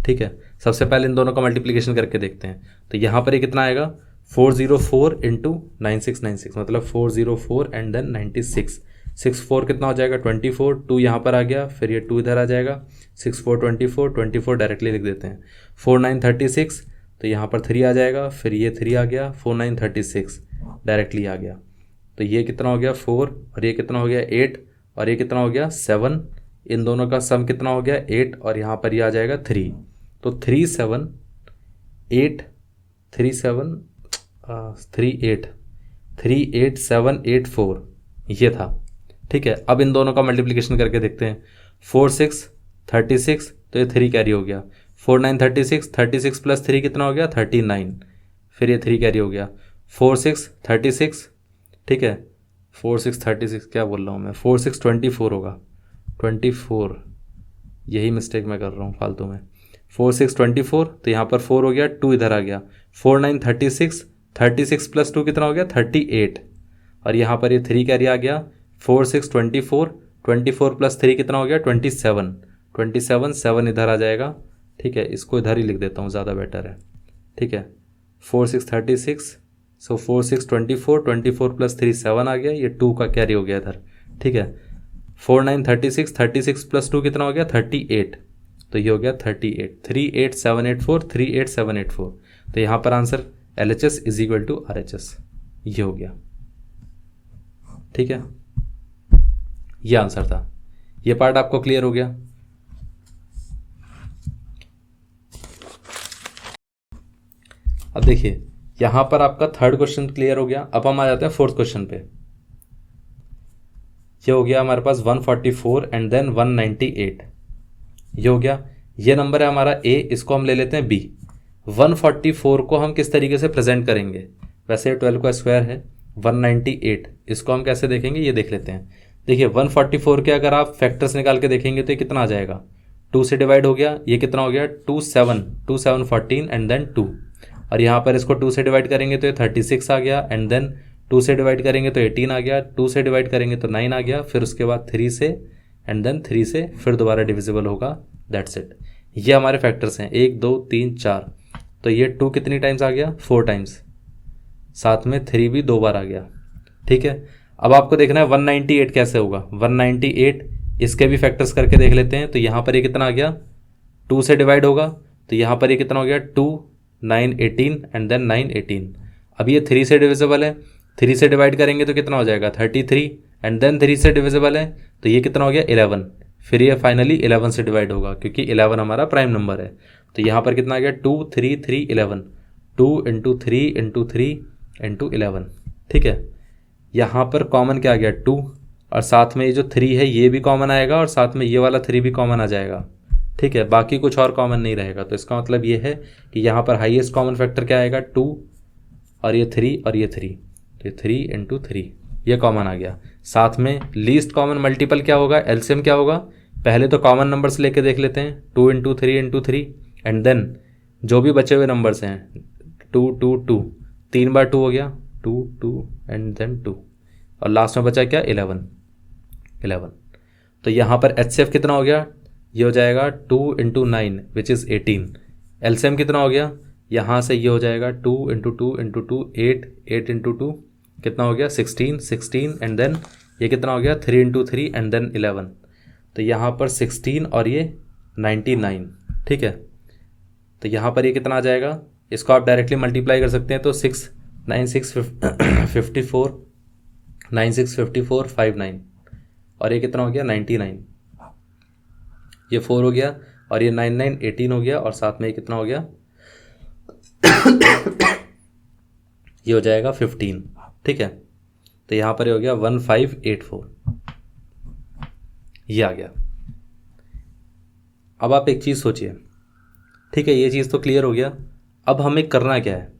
ठीक है, सबसे पहले इन दोनों का मल्टीप्लिकेशन करके देखते हैं। तो यहाँ पर ये कितना आएगा 404 इंटू 9696, मतलब 404 एंड देन 96, 64 कितना हो जाएगा 24, 2 यहाँ पर आ गया, फिर ये 2 इधर आ जाएगा, 64 24, 24 डायरेक्टली लिख देते हैं। 49 36, तो यहाँ पर 3 आ जाएगा, फिर ये 3 आ गया, 49 36 डायरेक्टली आ गया। तो ये कितना हो गया 4 और ये कितना हो गया 8 और ये कितना हो गया 7, इन दोनों का सम कितना हो गया 8 और यहाँ पर ये आ जाएगा 3। तो 38784 ये था। ठीक है, अब इन दोनों का मल्टीप्लिकेशन करके देखते हैं। 4 6 36, तो ये 3 कैरी हो गया। 4 9 36, 36 प्लस 3 कितना हो गया 39, फिर ये 3 कैरी हो गया। 4 6 36, ठीक है 4 6 36 क्या बोल रहा हूँ मैं, 4 6 24 होगा, 24 यही मिस्टेक मैं कर रहा हूँ फालतू में। 4 6 24, तो यहाँ पर 4 हो गया, 2 इधर आ गया। 4 9 36, 36 प्लस 2 कितना हो गया 38 और यहाँ पर ये 3 कैरी आ गया। 4 6 24, 24 प्लस 3 कितना हो गया 27, 27 7 इधर आ जाएगा। ठीक है, इसको इधर ही लिख देता हूँ, ज़्यादा बेटर है। ठीक है, 4 6 36, सो 4 6 24, 24 प्लस 3 7 आ गया, ये 2 का कैरी हो गया इधर। ठीक है, 4 9 36, 36 प्लस 2 कितना हो गया 38, तो ये हो गया 38, 38784, 38784। तो यहाँ पर answer LHS is equal to RHS, ये हो गया। ठीक है, ये आंसर था। ये पार्ट आपको क्लियर हो गया। अब देखिए यहां पर आपका थर्ड क्वेश्चन क्लियर हो गया। अब हम आ जाते हैं फोर्थ क्वेश्चन पे। ये हो गया हमारे पास 144 एंड देन 198, ये हो गया। ये नंबर है हमारा A, इसको हम ले लेते हैं B। 144 को हम किस तरीके से प्रेजेंट करेंगे, वैसे 12 का स्क्वायर है। 198 इसको हम कैसे देखेंगे ये देख लेते हैं। देखिए 144 के अगर आप फैक्टर्स निकाल के देखेंगे तो ये कितना आ जाएगा, 2 से डिवाइड हो गया, ये कितना हो गया 2 7 14 एंड देन 2, और यहाँ पर इसको 2 से डिवाइड करेंगे तो ये 36 आ गया, एंड देन 2 से डिवाइड करेंगे तो 18 आ गया, 2 से डिवाइड करेंगे तो 9 आ गया, फिर उसके बाद 3 से एंड देन 3 से फिर दोबारा डिविजिबल होगा, दैट्स इट। ये हमारे फैक्टर्स हैं 1 2 3 4। तो ये 2 कितनी टाइम्स आ गया 4 टाइम्स, साथ में 3 भी 2 बार आ गया। ठीक है, अब आपको देखना है 198 कैसे होगा। 198 इसके भी फैक्टर्स करके देख लेते हैं। तो यहाँ पर ये कितना आ गया 2 से डिवाइड होगा, तो यहाँ पर ये कितना हो गया 2 9 18 एंड देन 9 18। अब ये 3 से डिविजिबल है, 3 से डिवाइड करेंगे तो कितना हो जाएगा 33 एंड देन 3 से डिविजिबल है, तो ये कितना हो गया 11, फिर ये फाइनली 11 से डिवाइड होगा क्योंकि 11 हमारा प्राइम नंबर है। तो यहाँ पर कितना आ गया 2 3 3 11, 2 इंटू 3 इंटू 3 इंटू 11। ठीक है, यहाँ पर कॉमन क्या आ गया 2, और साथ में ये जो 3 है ये भी कॉमन आएगा और साथ में ये वाला 3 भी कॉमन आ जाएगा। ठीक है, बाकी कुछ और कॉमन नहीं रहेगा। तो इसका मतलब ये है कि यहाँ पर हाईएस्ट कॉमन फैक्टर क्या आएगा 2 और ये 3 और ये 3, तो 3 इंटू 3 ये कॉमन आ गया। साथ में लीस्ट कॉमन मल्टीपल क्या होगा, एलसीएम क्या होगा, पहले तो कॉमन नंबर्स लेके देख लेते हैं 2 इंटू 3 इंटू 3 एंड देन जो भी बचे हुए नंबर्स हैं 2 2 2, 3 बार 2 हो गया 2 2 एंड देन 2 और लास्ट में बचा क्या 11 11। तो यहाँ पर एचसीएफ कितना हो गया, ये हो जाएगा 2 इंटू 9 विच इज़ 18। एलसीएम कितना हो गया, यहाँ से ये हो जाएगा 2 इंटू 2 इंटू 2 8 8 इंटू 2 कितना हो गया 16 16 एंड देन ये कितना हो गया 3 इंटू 3 एंड देन 11। तो यहाँ पर 16 और ये 99। ठीक है, तो यहाँ पर ये कितना आ जाएगा, इसको आप डायरेक्टली मल्टीप्लाई कर सकते हैं। तो 6 9 6 54 9 6 54 59 और ये कितना हो गया 99, ये 4 हो गया और ये 9 9 18 हो गया और साथ में ये कितना हो गया ये हो जाएगा 15। ठीक है, तो यहाँ पर ये हो गया 1584, ये आ गया। अब आप एक चीज़ सोचिए। ठीक है, ये चीज़ तो क्लियर हो गया। अब हमें करना क्या है,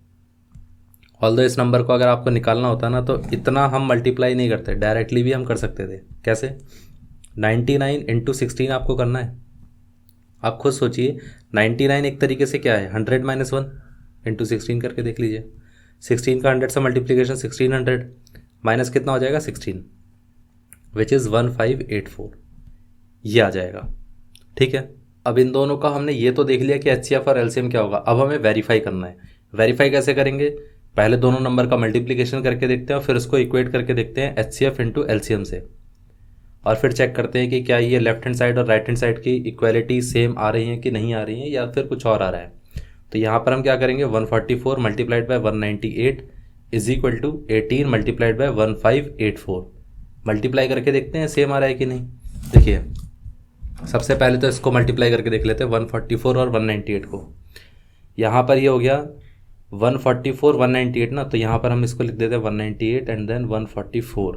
ऑल्दो इस नंबर को अगर आपको निकालना होता ना तो इतना हम मल्टीप्लाई नहीं करते, डायरेक्टली भी हम कर सकते थे। कैसे, 99 इंटू 16 आपको करना है। आप खुद सोचिए, 99 एक तरीके से क्या है 100 माइनस 1 इंटू 16 करके देख लीजिए। 16 का 100 से मल्टीप्लीकेशन 1600 माइनस कितना हो जाएगा 16 विच इज़ 1584, ये आ जाएगा। ठीक है, अब इन दोनों का हमने ये तो देख लिया कि एचसीएफ और एलसीएम क्या होगा। अब हमें वेरीफाई करना है। वेरीफाई कैसे करेंगे, पहले दोनों नंबर का मल्टीप्लिकेशन करके देखते हैं और फिर उसको इक्वेट करके देखते हैं एचसीएफ इंटू एलसीएम से, और फिर चेक करते हैं कि क्या ये लेफ्ट हैंड साइड और राइट हैंड साइड की इक्वालिटी सेम आ रही है कि नहीं आ रही है या फिर कुछ और आ रहा है। तो यहाँ पर हम क्या करेंगे 144 multiplied by 198 is equal to 18 multiplied by 1584, multiply करके देखते हैं सेम आ रहा है कि नहीं। देखिए, सबसे पहले तो इसको मल्टीप्लाई करके देख लेते हैं 144 और 198 को। यहाँ पर ये हो गया 144 198 ना, तो यहाँ पर हम इसको लिख देते हैं 198 एंड देन 144।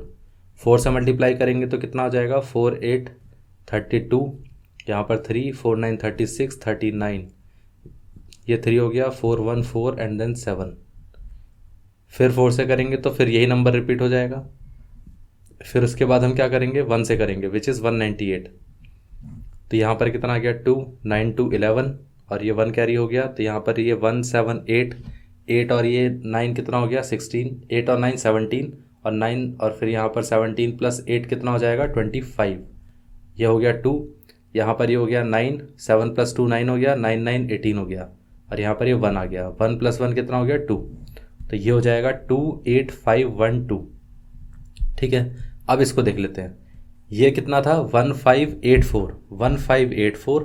4 से मल्टीप्लाई करेंगे तो कितना हो जाएगा 4 8 32, यहाँ पर 3 4 9 36 39, ये 3 हो गया 4 1 4 एंड देन 7। फिर 4 से करेंगे तो फिर यही नंबर रिपीट हो जाएगा। फिर उसके बाद हम क्या करेंगे 1 से करेंगे विच इज़ 198। तो यहाँ पर कितना आ गया 2 9 2 11 और ये 1 कैरी हो गया। तो यहाँ पर ये 1 7 8 8 और ये 9 कितना हो गया 16, 8 और 9 17 और 9 और फिर यहाँ पर 17 प्लस 8 कितना हो जाएगा 25, ये हो गया 2। यहाँ पर ये हो गया 9, 7 प्लस 2 9 हो गया, 9 9 18 हो गया और यहाँ पर ये 1 आ गया, 1 प्लस 1 कितना हो गया 2, तो ये हो जाएगा 28512। ठीक है, अब इसको देख लेते हैं। ये कितना था 1584, 1584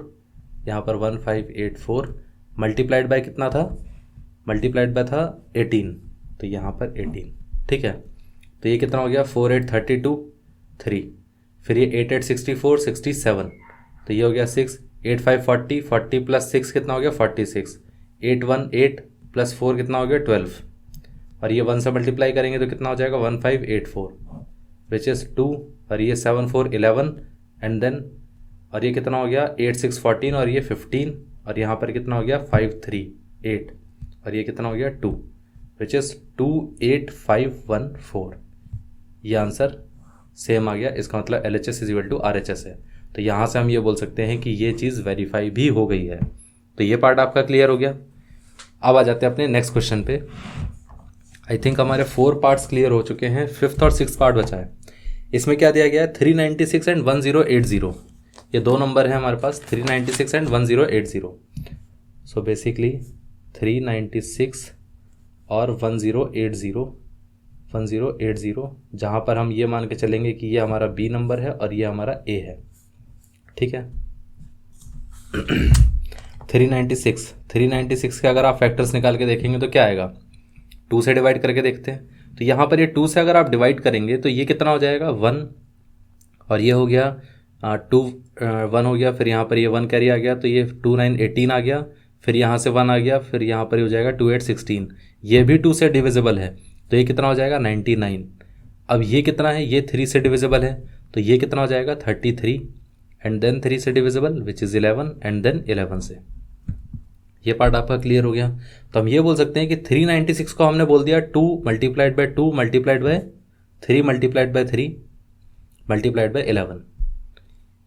यहाँ पर 1584 मल्टीप्लाइड बाय कितना था, मल्टीप्लाइड बाय था 18, तो यहाँ पर 18। ठीक है, तो ये कितना हो गया 4 8 32 3, फिर ये 8 8 64 67, तो ये हो गया 6 8 5 40 40 प्लस 6 कितना हो गया 46, 8 1 8 प्लस 4 कितना हो गया 12 और ये 1 से मल्टीप्लाई करेंगे तो कितना हो जाएगा 1584 विच इज़ 2 और ये 7 4 11 एंड देन और ये कितना हो गया 8 6 14 और ये 15 और यहाँ पर कितना हो गया 5 3 8 और ये कितना हो गया 2 विच इज़ 28514। ये आंसर सेम आ गया। इसका मतलब LHS is equal to RHS है। तो यहाँ से हम ये बोल सकते हैं कि ये चीज़ वेरीफाई भी हो गई है। तो ये पार्ट आपका क्लियर हो गया। अब आ जाते हैं अपने नेक्स्ट क्वेश्चन पे। आई थिंक हमारे 4 पार्ट्स क्लियर हो चुके हैं, 5th और 6th पार्ट बचा है। इसमें क्या दिया गया है 396 एंड 1080, ये दो नंबर है हमारे पास 396 एंड 1080। सो बेसिकली 396 और 1080 जहाँ पर हम ये मान के चलेंगे कि ये हमारा B नंबर है और ये हमारा A है। ठीक है 396 के अगर आप फैक्टर्स निकाल के देखेंगे तो क्या आएगा, 2 से डिवाइड करके देखते हैं। तो यहाँ पर ये 2 से अगर आप डिवाइड करेंगे तो ये कितना हो जाएगा 1 और ये हो गया टू 1 हो गया, फिर यहाँ पर ये 1 कैरी आ गया तो ये 2 9 18 आ गया, फिर यहाँ से 1 आ गया, फिर यहाँ पर हो जाएगा 2 8 16, ये भी 2 से डिविजिबल है तो ये कितना हो जाएगा 99। अब ये कितना है, ये 3 से डिविजिबल है तो ये कितना हो जाएगा 33, एंड देन 3 से divisible which is 11, and then 11 से। ये पार्ट आपका क्लियर हो गया। तो हम ये बोल सकते हैं कि 396 को हमने बोल दिया 2 multiplied bye 2 multiplied by 3 multiplied by 3 multiplied bye 11।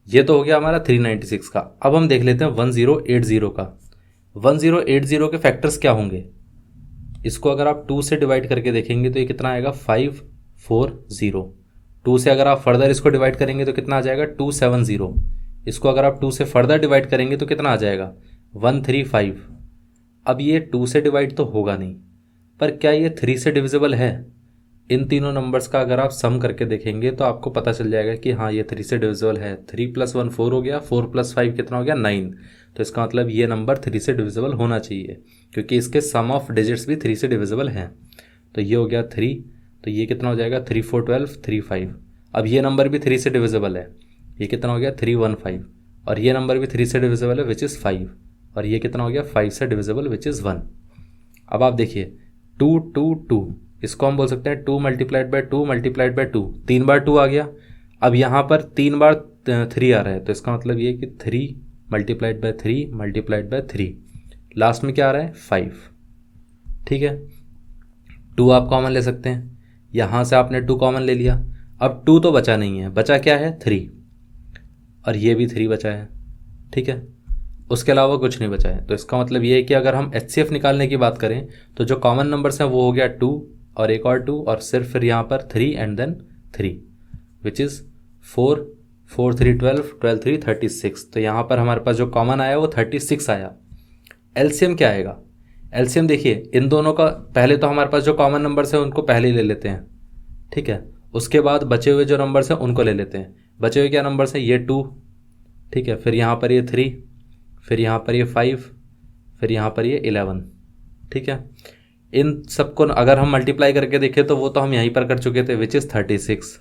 ये तो हो गया हमारा 396 का। अब हम देख लेते हैं 1080 का। 1080 के फैक्टर्स क्या होंगे, इसको अगर आप 2 से डिवाइड करके देखेंगे तो ये कितना आएगा 540। 2 से अगर आप फर्दर इसको डिवाइड करेंगे तो कितना आ जाएगा 270। इसको अगर आप 2 से फर्दर डिवाइड करेंगे तो कितना आ जाएगा 135। अब ये 2 से डिवाइड तो होगा नहीं, पर क्या ये 3 से डिविजिबल है? इन तीनों नंबर्स का अगर आप सम करके देखेंगे तो आपको पता चल जाएगा कि हाँ ये 3 से डिविजिबल है। 3 + 1 4 हो गया, 4 + 5 कितना हो गया 9। तो इसका मतलब ये नंबर 3 से डिविजिबल होना चाहिए, क्योंकि इसके सम ऑफ डिजिट्स भी 3 से डिविजिबल हैं। तो ये हो गया 3, तो ये कितना हो जाएगा 3 4 12 3 5। अब ये नंबर भी 3 से डिविजिबल है, ये कितना हो गया 315, और ये नंबर भी 3 से डिविजिबल है विच इज़ 5, और ये कितना हो गया 5 से डिविजिबल विच इज़ 1। अब आप देखिए 2 2 2, इसको हम बोल सकते हैं 2 मल्टीप्लाइड बाय 2 मल्टीप्लाइड बाय 2, 3 बार 2 आ गया। अब यहाँ पर 3 बार 3 आ रहा है तो इसका मतलब ये कि 3 multiplied by 3 multiplied by 3, last में क्या आ रहा है 5। ठीक है, 2 आप कॉमन ले सकते हैं, यहाँ से आपने 2 कॉमन ले लिया। अब 2 तो बचा नहीं है, बचा क्या है 3, और ये भी 3 बचा है। ठीक है, उसके अलावा कुछ नहीं बचा है। तो इसका मतलब ये है कि अगर हम HCF निकालने की बात करें तो जो कॉमन नंबर्स हैं वो हो गया 2 और एक और 2 और सिर्फ फिर यहाँ पर 3 एंड देन 3 विच इज़ 4 4 3 12 12 3 36। तो यहाँ पर हमारे पास जो कॉमन आया वो 36 आया। LCM क्या आएगा? LCM देखिए इन दोनों का, पहले तो हमारे पास जो कॉमन नंबर्स हैं उनको पहले ही ले लेते हैं। ठीक है, उसके बाद बचे हुए जो नंबर्स हैं उनको ले लेते हैं। बचे हुए क्या नंबर्स हैं, ये 2, ठीक है, फिर यहाँ पर ये 3, फिर यहाँ पर ये 5, फिर यहाँ पर ये 11। ठीक है, इन सबको अगर हम मल्टीप्लाई करके देखें तो वो तो हम यहीं पर कर चुके थे विच इज़ 36।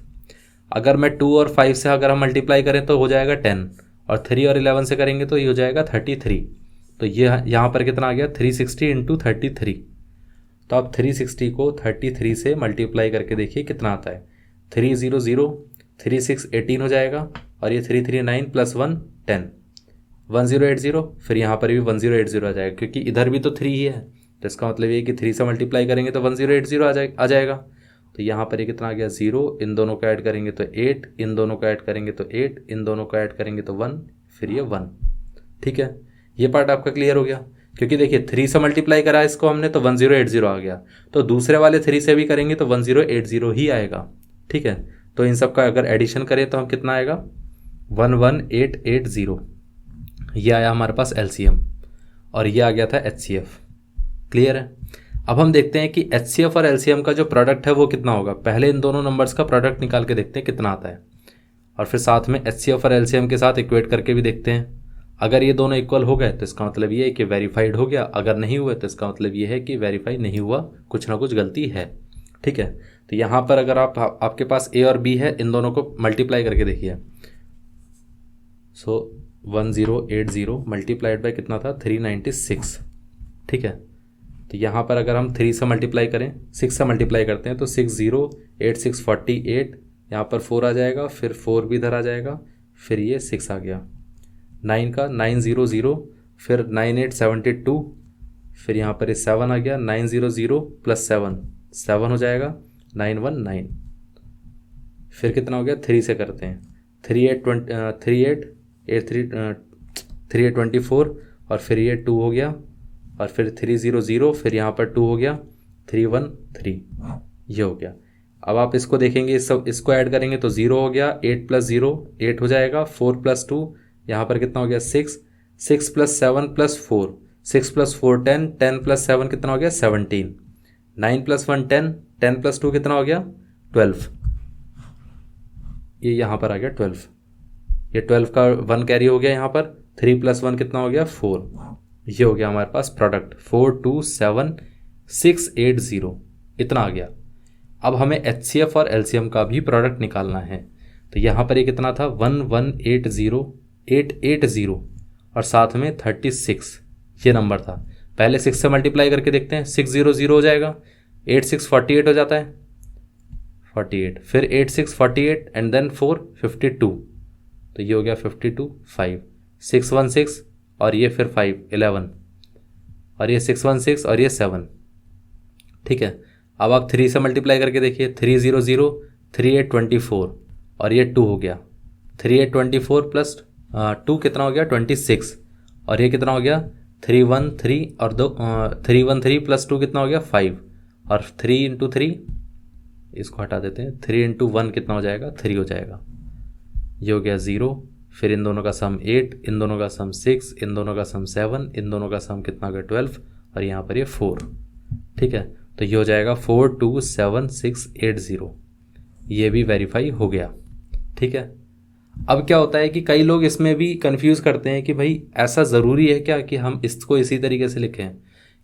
अगर मैं 2 और 5 से अगर हम मल्टीप्लाई करें तो हो जाएगा 10, और 3 और 11 से करेंगे तो ये हो जाएगा 33। तो ये यहाँ पर कितना आ गया 360 × 33। तो आप 360 को 33 से मल्टीप्लाई करके देखिए कितना आता है। 300 3 6 18 हो जाएगा, और ये 339 + 1 10 1080। फिर यहाँ पर भी 1080 आ जाएगा, क्योंकि इधर भी तो 3 ही है। तो इसका मतलब ये कि 3 से मल्टीप्लाई करेंगे तो 1080 आ जाएगा। तो यहाँ पर ये कितना आ गया 0, इन दोनों को ऐड करेंगे तो 8, इन दोनों को ऐड करेंगे तो 8, इन दोनों को ऐड करेंगे तो 1, फिर ये 1। ठीक है, ये पार्ट आपका क्लियर हो गया। क्योंकि देखिए 3 से मल्टीप्लाई करा इसको हमने तो 1080 आ गया, तो दूसरे वाले 3 से भी करेंगे तो 1080 ही आएगा। ठीक है, तो इन सब का अगर एडिशन करें तो हम कितना आएगा 11880। ये आया हमारे पास LCM, और ये आ गया था HCF। क्लियर है। अब हम देखते हैं कि HCF और LCM का जो प्रोडक्ट है वो कितना होगा। पहले इन दोनों नंबर्स का प्रोडक्ट निकाल के देखते हैं कितना आता है, और फिर साथ में HCF और LCM के साथ इक्वेट करके भी देखते हैं। अगर ये दोनों इक्वल हो गए तो इसका मतलब ये है कि वेरीफाइड हो गया, अगर नहीं हुए तो इसका मतलब ये है कि वेरीफाई नहीं हुआ, कुछ ना कुछ गलती है। ठीक है, तो यहाँ पर अगर आपके पास A और B है, इन दोनों को मल्टीप्लाई करके देखिए। सो 1080 मल्टीप्लाइड बाय कितना था 396। ठीक है, तो यहाँ पर अगर हम 3 से मल्टीप्लाई करें, 6 से मल्टीप्लाई करते हैं तो 60 8 6 48, यहाँ पर 4 आ जाएगा, फिर 4 भी इधर आ जाएगा, फिर ये 6 आ गया। 9 का 900, फिर 9 8 72, फिर यहाँ पर ये 7 आ गया। 900 + 7 7 हो जाएगा, 919। फिर कितना हो गया 3 से करते हैं, 3 8 3 8 24, और फिर ये 2 हो गया, और फिर 300, फिर यहाँ पर 2 हो गया, 313, ये हो गया। अब आप इसको देखेंगे, इसको ऐड करेंगे तो 0 हो गया, 8 + 0 8 हो जाएगा, 4 + 2 यहाँ पर कितना हो गया 6 6 + 7 + 4 6 + 4 10 10 + 7 कितना हो गया 17 9 + 1 10 10 + 2 कितना हो गया 12। ये यहाँ पर आ गया 12, ये 12 का 1 कैरी हो गया यहाँ पर। 3 + 1 कितना हो गया 4। ये हो गया हमारे पास प्रोडक्ट 427 680, इतना आ गया। अब हमें HCF और LCM का भी प्रोडक्ट निकालना है। तो यहाँ पर ये कितना था 1180880 और साथ में 36 ये नंबर था। पहले 6 से मल्टीप्लाई करके देखते हैं, 600 हो जाएगा, 8 6 48 हो जाता है 48, फिर 8 6 48 एंड देन 4 52, तो ये हो गया 52 5 6 1 6 और ये फिर 5 11 और ये 6 1 6 और ये 7, ठीक है। अब आप 3 से मल्टीप्लाई करके देखिए, 300 3 8 24 और ये 2 हो गया, 3 8 24 प्लस 2 कितना हो गया 26 और ये कितना हो गया 313 और 313 प्लस 2 कितना हो गया 5 और 3 इंटू 3 इसको हटा देते हैं, 3 इंटू 1 कितना हो जाएगा 3 हो जाएगा, ये हो गया 0, फिर इन दोनों का सम 8, इन दोनों का सम 6, इन दोनों का सम 7, इन दोनों का सम कितना हो गया 12 और यहाँ पर ये 4, ठीक है। तो ये हो जाएगा 427680, ये भी वेरीफाई हो गया, ठीक है। अब क्या होता है कि कई लोग इसमें भी कंफ्यूज करते हैं कि भाई ऐसा ज़रूरी है क्या कि हम इसको इसी तरीके से लिखें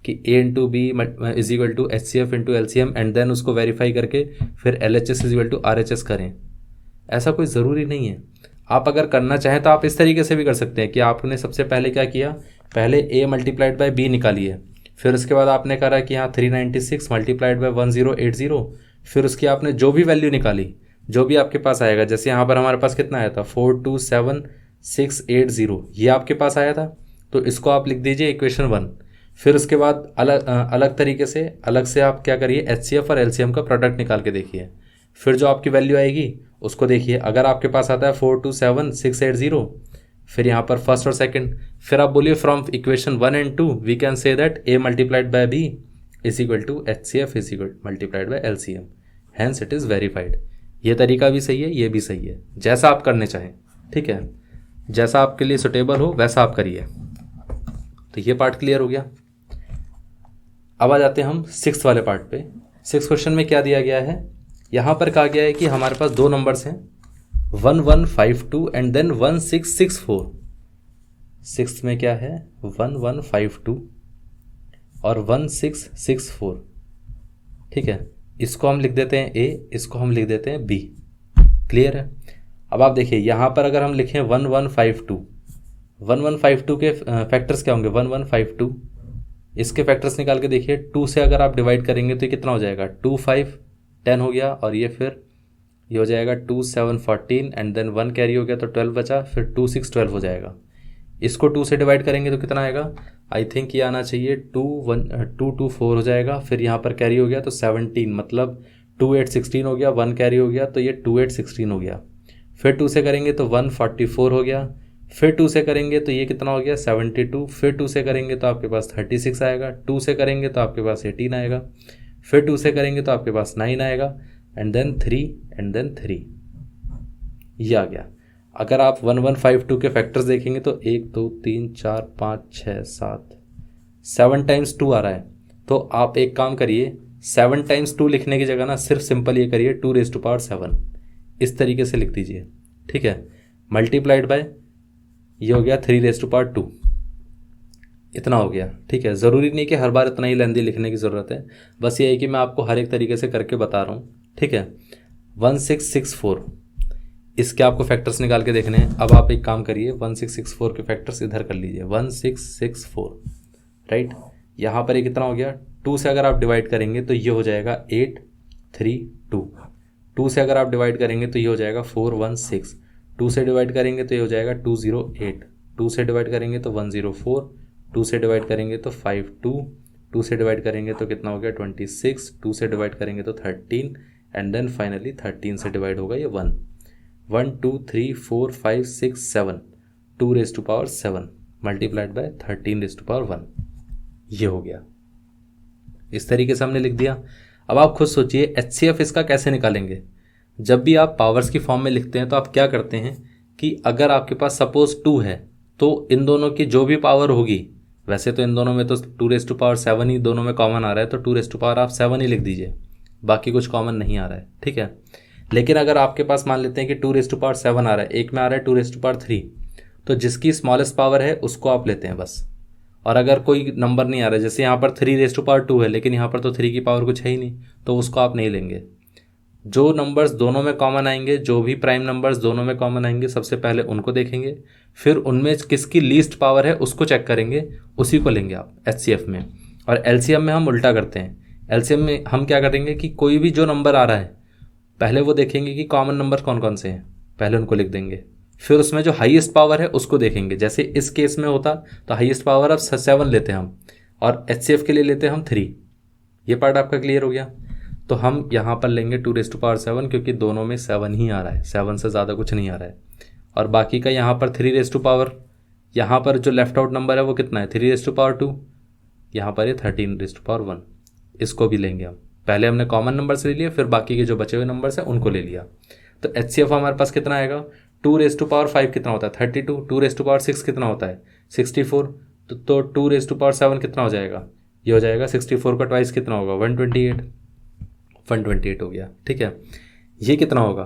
कि a into B is equal to HCF into LCM and then उसको वेरीफाई करके फिर LHS is equal to RHS करें। ऐसा कोई ज़रूरी नहीं है। आप अगर करना चाहें तो आप इस तरीके से भी कर सकते हैं कि आपने सबसे पहले क्या किया, पहले a मल्टीप्लाइड बाय b निकाली है, फिर उसके बाद आपने करा कि यहाँ 396 मल्टीप्लाइड बाय 1080, फिर उसकी आपने जो भी वैल्यू निकाली, जो भी आपके पास आएगा, जैसे यहाँ पर हमारे पास कितना आया था 427680, ये आपके पास आया था, तो इसको आप लिख दीजिए इक्वेशन 1। फिर उसके बाद अलग तरीके से अलग से आप क्या करिए HCF और LCM का प्रोडक्ट निकाल के देखिए, फिर जो आपकी वैल्यू आएगी उसको देखिए। अगर आपके पास आता है 427680, फिर यहाँ पर फर्स्ट और सेकंड, फिर आप बोलिए from equation 1 and 2 we can say that a multiplied by b is equal to HCF is equal multiplied by LCM, hence it is verified. ये तरीका भी सही है, ये भी सही है, जैसा आप करने चाहें, ठीक है, जैसा आपके लिए सुटेबल हो वैसा आप करिए। तो ये पार्ट क्लियर हो गया। अब आ जाते हैं हम 6th वाले पार्ट पे। 6th क्वेश्चन में क्या दिया गया है, यहाँ पर कहा गया है कि हमारे पास दो नंबर्स हैं 1152 एंड देन 1664। 6th में क्या है 1152 और 1664, ठीक है। इसको हम लिख देते हैं a, इसको हम लिख देते हैं b, क्लियर है। अब आप देखिए यहाँ पर अगर हम लिखें 1152 के फैक्टर्स क्या होंगे 1152, इसके फैक्टर्स निकाल के देखिए, 2 से अगर आप डिवाइड करेंगे तो ये कितना हो जाएगा 2 5 10 हो गया और ये फिर ये हो जाएगा 2 7 14 एंड देन 1 कैरी हो गया तो 12 बचा, फिर 2 6 12 हो जाएगा। इसको 2 से डिवाइड करेंगे तो कितना आएगा, आई थिंक ये आना चाहिए 2 2 4 हो जाएगा, फिर यहाँ पर कैरी हो गया तो 17, मतलब 2 8 16 हो गया, 1 कैरी हो गया तो ये 2 8 16 हो गया। फिर 2 से करेंगे तो 144 हो गया, फिर 2 से करेंगे तो ये कितना हो गया 72, फिर 2 से करेंगे तो आपके पास 36 आएगा, 2 से करेंगे तो आपके पास 18 आएगा, फिर 2 से करेंगे तो आपके पास 9 आएगा एंड देन 3 एंड देन 3, ये आ गया। अगर आप 1152 के फैक्टर्स देखेंगे तो 1 2 3 4 5 6 7 टाइम्स 2 आ रहा है, तो आप एक काम करिए 7 टाइम्स 2 लिखने की जगह ना सिर्फ सिंपल ये करिए 2 raised to power 7, इस तरीके से लिख दीजिए, ठीक है। मल्टीप्लाइड बाय ये हो गया 3 raised to power 2, इतना हो गया, ठीक है। ज़रूरी नहीं कि हर बार इतना ही लेंदी लिखने की ज़रूरत है, बस ये है कि मैं आपको हर एक तरीके से करके बता रहा हूँ, ठीक है। 1664 इसके आपको फैक्टर्स निकाल के देखने हैं। अब आप एक काम करिए 1664 के फैक्टर्स इधर कर लीजिए 1664, राइट। यहाँ पर ये कितना हो गया, 2 से अगर आप डिवाइड करेंगे तो ये हो जाएगा 832, 2 से अगर आप डिवाइड करेंगे तो ये हो जाएगा 416, 2 से डिवाइड करेंगे तो ये हो जाएगा 208, 2 से डिवाइड करेंगे तो 104, 2 से डिवाइड करेंगे तो 52, 2 से डिवाइड करेंगे तो कितना हो गया 26, 2 से डिवाइड करेंगे तो 13 एंड देन फाइनली 13 से डिवाइड होगा ये 1 1 2 3 4 5 6 7 2 raised to power 7 multiplied by 13 raised to power 1, ये हो गया। इस तरीके से हमने लिख दिया। अब आप खुद सोचिए HCF इसका कैसे निकालेंगे। जब भी आप पावर्स की फॉर्म में लिखते हैं तो आप क्या करते हैं कि अगर आपके पास सपोज 2 है तो इन दोनों की जो भी पावर होगी, वैसे तो इन दोनों में तो 2 raised to power 7 ही दोनों में कॉमन आ रहा है, तो 2 raised to power आप 7 ही लिख दीजिए, बाकी कुछ कॉमन नहीं आ रहा है, ठीक है। लेकिन अगर आपके पास मान लेते हैं कि 2 raised to power 7 आ रहा है, एक में आ रहा है 2 raised to power 3, तो जिसकी स्मॉलेस्ट पावर है उसको आप लेते हैं बस। और अगर कोई नंबर नहीं आ रहा है, जैसे यहाँ पर 3 raised to power 2 है लेकिन यहाँ पर तो 3 की पावर कुछ है ही नहीं, तो उसको आप नहीं लेंगे। जो नंबर्स दोनों में कॉमन आएंगे, जो भी प्राइम नंबर्स दोनों में कॉमन आएंगे, सबसे पहले उनको देखेंगे, फिर उनमें किसकी लीस्ट पावर है उसको चेक करेंगे, उसी को लेंगे आप एचसीएफ में। और एलसीएम में हम उल्टा करते हैं। एलसीएम में हम क्या करेंगे कि कोई भी जो नंबर आ रहा है पहले वो देखेंगे कि कॉमन नंबर कौन कौन से हैं, पहले उनको लिख देंगे, फिर उसमें जो हाईएस्ट पावर है उसको देखेंगे। जैसे इस केस में होता तो हाईएस्ट पावर अब 7 लेते हैं हम, और एचसीएफ के लिए लेते हैं हम 3। ये पार्ट आपका क्लियर हो गया। तो हम यहाँ पर लेंगे 2⁻7 क्योंकि दोनों में 7 ही आ रहा है, 7 से ज़्यादा कुछ नहीं आ रहा है। और बाकी का यहाँ पर 3⁻, यहाँ पर जो लेफ्ट आउट नंबर है वो कितना है 3⁻2, यहाँ पर ये 13⁻1। इसको भी लेंगे हम। पहले हमने कॉमन नंबर से ले लिया, फिर बाकी के जो बचे हुए नंबर्स हैं उनको ले लिया। तो एचसीएफ हमारे पास कितना आएगा, 2⁻5 कितना होता है 32, 2⁻6 कितना होता है 64, तो 2⁻7 कितना हो जाएगा, ये हो जाएगा 64 का ट्वाइस कितना होगा 128 हो गया। ठीक है, ये कितना होगा,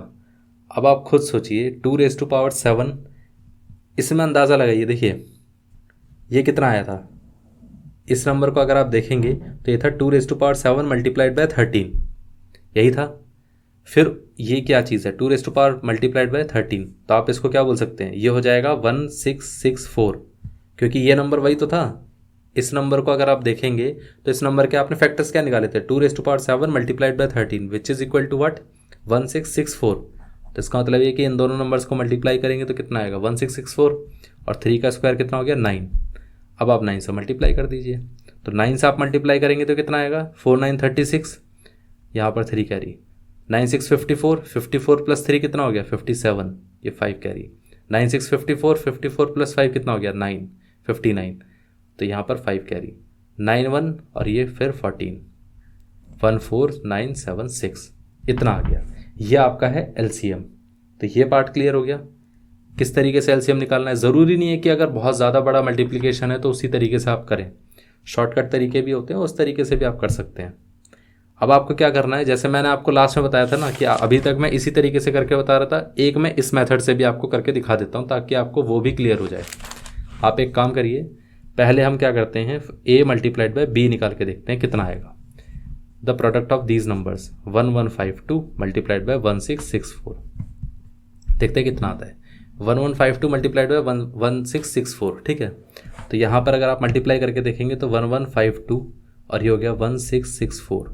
अब आप खुद सोचिए 2⁻7, इसमें अंदाज़ा लगाइए। देखिए ये कितना आया था, इस नंबर को अगर आप देखेंगे तो ये था 2⁻7 मल्टीप्लाइड बाय 13, यही था। फिर ये क्या चीज़ है 2⁻ मल्टीप्लाइड बाय 13, तो आप इसको क्या बोल सकते हैं, ये हो जाएगा 1664, क्योंकि ये नंबर वही तो था। इस नंबर को अगर आप देखेंगे तो इस नंबर के आपने फैक्टर्स क्या निकाले थे 2⁻7 multiplied by 13 which is equal to what 1664। तो इसका मतलब ये कि इन दोनों नंबर्स को मल्टीप्लाई करेंगे तो कितना आएगा 1664, और 3 का स्क्वायर कितना हो गया 9। अब आप 9 से मल्टीप्लाई कर दीजिए, तो 9 से आप मल्टीप्लाई करेंगे तो कितना आएगा 4 9 36, यहाँ पर 3 कैरी, 9 6 54, 54 प्लस 3 कितना हो गया 57, ये 5 कैरी, 9 6 54, 54 प्लस 5 कितना हो गया 9 59, तो यहाँ पर 5 कैरी, 9 1 और ये फिर 14, 14976 इतना आ गया। ये आपका है एलसीएम। तो ये पार्ट क्लियर हो गया किस तरीके से एलसीएम निकालना है। ज़रूरी नहीं है कि अगर बहुत ज़्यादा बड़ा मल्टीप्लिकेशन है तो उसी तरीके से आप करें, शॉर्टकट तरीके भी होते हैं, उस तरीके से भी आप कर सकते हैं। अब आपको क्या करना है, जैसे मैंने आपको लास्ट में बताया था ना कि अभी तक मैं इसी तरीके से करके बता रहा था, एक मैं इस मेथड से भी आपको करके दिखा देता हूँ ताकि आपको वो भी क्लियर हो जाए। आप एक काम करिए, पहले हम क्या करते हैं a मल्टीप्लाइड बाय b निकाल के देखते हैं कितना आएगा। The product of these numbers 1152 multiplied by 1664, देखते हैं कितना आता है 1152 मल्टीप्लाइड बाय 1664। ठीक है, तो यहाँ पर अगर आप मल्टीप्लाई करके देखेंगे तो 1152 और ये हो गया 1664।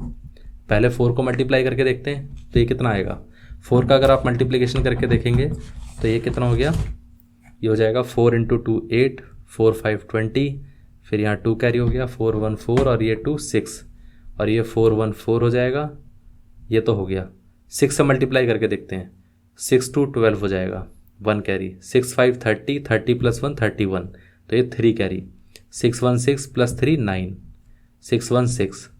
पहले 4 को मल्टीप्लाई करके देखते हैं तो ये कितना आएगा, 4 का अगर आप मल्टीप्लिकेशन करके देखेंगे तो ये कितना हो गया, ये हो जाएगा 4 × 2 8, 4 5 20, फिर यहाँ 2 कैरी हो गया 4 1 4 और ये 2 6 और ये 4 1 4 हो जाएगा, ये तो हो गया। 6 से मल्टीप्लाई करके देखते हैं, 6 2 12 हो जाएगा, 1 कैरी, 6 5 30, 30 प्लस 1 31, तो ये 3 कैरी, 6 1 6 प्लस 3 9, 6 1 6।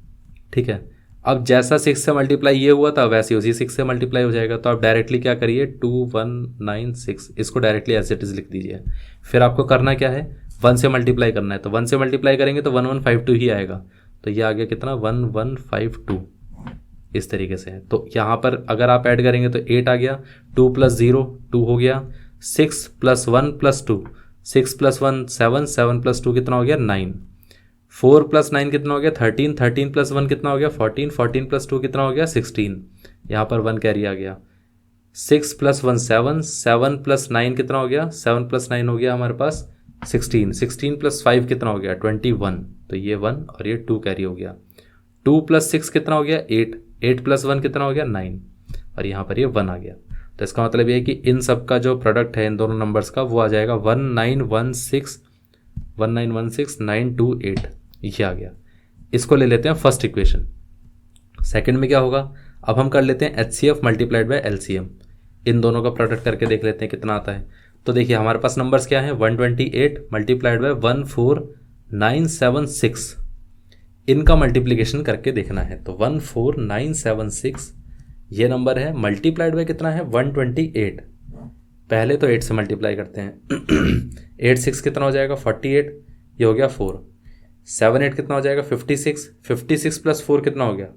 ठीक है, अब जैसा 6 से मल्टीप्लाई ये हुआ था वैसे उसी 6 से मल्टीप्लाई हो जाएगा, तो आप डायरेक्टली क्या करिए 2196 इसको डायरेक्टली एज इट इज लिख दीजिए। फिर आपको करना क्या है 1 से मल्टीप्लाई करना है, तो 1 से मल्टीप्लाई करेंगे तो 1152 ही आएगा, तो ये आ गया कितना 1152 इस तरीके से। तो यहाँ पर अगर आप ऐड करेंगे तो 8 आ गया, 2 + 0 2 हो गया, 6 + 1 + 2 6 + 1 7, 7 + 2 कितना हो गया 9, 4 + 9 कितना हो गया 13, 13 + 1 कितना हो गया 14, 14 + 2 कितना हो गया 16, यहाँ पर 1 कैरी आ गया, 6 + 1 7, 7 + 9 कितना हो गया 7 + 9 हो गया हमारे पास 16, 16 + 5 कितना हो गया 21, तो ये 1 और ये 2 कैरी हो गया, 2 + 6 कितना हो गया 8, 8 + 1 कितना हो गया 9 और यहाँ पर ये 1 आ गया। तो इसका मतलब ये है कि इन सब का जो प्रोडक्ट है इन दोनों नंबर्स का वो आ जाएगा 1916,928, ये आ गया। इसको ले लेते हैं फर्स्ट इक्वेशन। सेकंड में क्या होगा, अब हम कर लेते हैं HCF मल्टीप्लाइड बाय LCM, इन दोनों का प्रोडक्ट करके देख लेते हैं कितना आता है। तो देखिए हमारे पास नंबर्स क्या हैं 128 मल्टीप्लाइड बाय 14976, इनका मल्टीप्लिकेशन करके देखना है। तो 14976 ये नंबर है, मल्टीप्लाइड बाय कितना है 128, पहले तो 8 से मल्टीप्लाई करते हैं 8 6 कितना हो जाएगा 48, ये हो गया 4, 7 8 कितना हो जाएगा 56, 56 + 4 कितना हो गया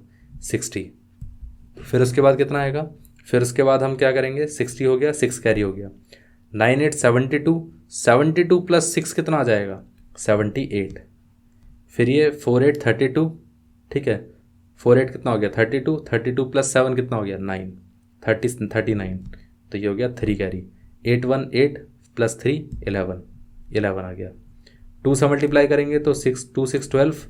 60, फिर उसके बाद कितना आएगा, फिर उसके बाद हम क्या करेंगे 60 हो गया, 6 कैरी हो गया, 9 8 72, 72 + 6 कितना आ जाएगा 78, फिर ये 4 8 32, ठीक है 4 8 कितना हो गया 32, 32 प्लस 7 कितना हो गया 9, 39, तो ये हो गया 3 कैरी। 8 1 8 प्लस 3 11, 11 आ गया। 2 से मल्टीप्लाई करेंगे तो 6 2 6 12,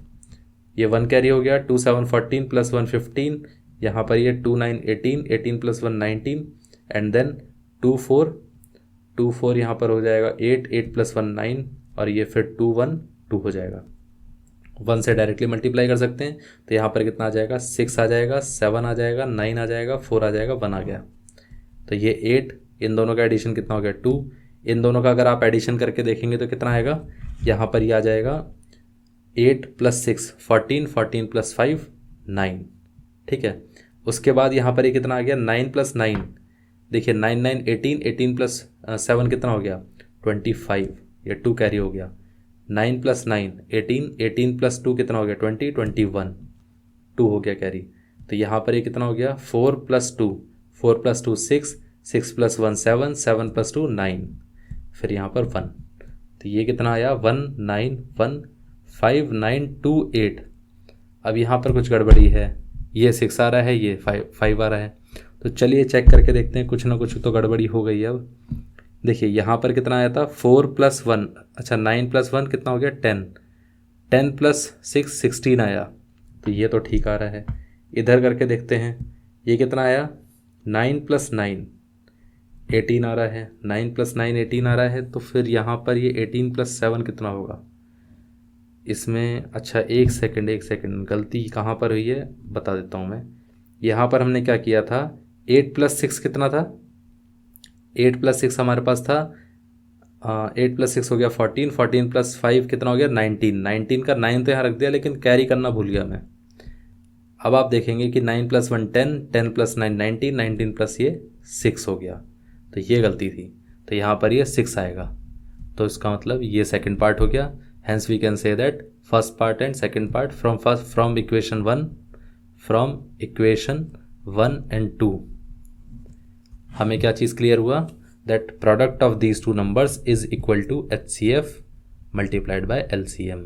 ये 1 कैरी हो गया। 2 7 14 प्लस 1 15, यहाँ पर ये 2 9 18, 18 प्लस 1 19, एंड देन 2 4, 2 4 यहाँ पर हो जाएगा 8, 8 प्लस 1 9, और ये फिर 2 1 2 हो जाएगा। 1 से डायरेक्टली मल्टीप्लाई कर सकते हैं, तो यहाँ पर कितना आ जाएगा 6 आ जाएगा, 7 आ जाएगा, 9 आ जाएगा, 4 आ जाएगा, 1 आ गया। तो ये 8, इन दोनों का एडिशन कितना हो गया 2, इन दोनों का अगर आप एडिशन करके देखेंगे तो कितना आएगा, यहाँ पर ये आ जाएगा 8 प्लस 6 14, 14 प्लस 5 9, ठीक है। उसके बाद यहाँ पर ये कितना आ गया 9 प्लस 9, देखिए 9 9 18, 18 प्लस 7 कितना हो गया 25, ये 2 कैरी हो गया। 9 प्लस 9 18, 18 प्लस 2 कितना हो गया 20, 21, 2 हो गया कैरी। तो यहाँ पर ये कितना हो गया 4 प्लस 2, 4 प्लस 2 6, 6 प्लस 1 7, 7 प्लस 2 9, फिर यहाँ पर 1, तो ये कितना आया 1 9 1 5 9 2 8। अब यहाँ पर कुछ गड़बड़ी है, ये 6 आ रहा है, ये 5 आ रहा है, तो चलिए चेक करके देखते हैं, कुछ ना कुछ तो गड़बड़ी हो गई है। अब देखिए यहाँ पर कितना आया था 4 प्लस 1, अच्छा 9 प्लस 1 कितना हो गया 10, 10 प्लस 6 16 आया, तो ये तो ठीक आ रहा है। इधर करके देखते हैं, ये कितना आया 9 प्लस 9 18 आ रहा है, 9 प्लस 9 18 आ रहा है, तो फिर यहाँ पर ये 18 प्लस 7 कितना होगा इसमें। अच्छा एक सेकंड, गलती कहाँ पर हुई है बता देता हूँ मैं। यहाँ पर हमने क्या किया था 8 प्लस 6 कितना था, 8 प्लस 6 हमारे पास था 8 प्लस 6 हो गया 14, 14 प्लस 5 कितना हो गया 19, 19 का 9 तो यहाँ रख दिया, लेकिन कैरी करना भूल गया मैं। अब आप देखेंगे कि 9 प्लस 1 10, 10 प्लस 9 19, 19 प्लस ये 6 हो गया, तो ये गलती थी, तो यहाँ पर ये 6 आएगा, तो इसका मतलब ये सेकंड पार्ट हो गया। Hence we can say that first part and second part from equation 1 and 2 हमें क्या चीज़ क्लियर हुआ, that product of these two numbers is equal to HCF multiplied by LCM,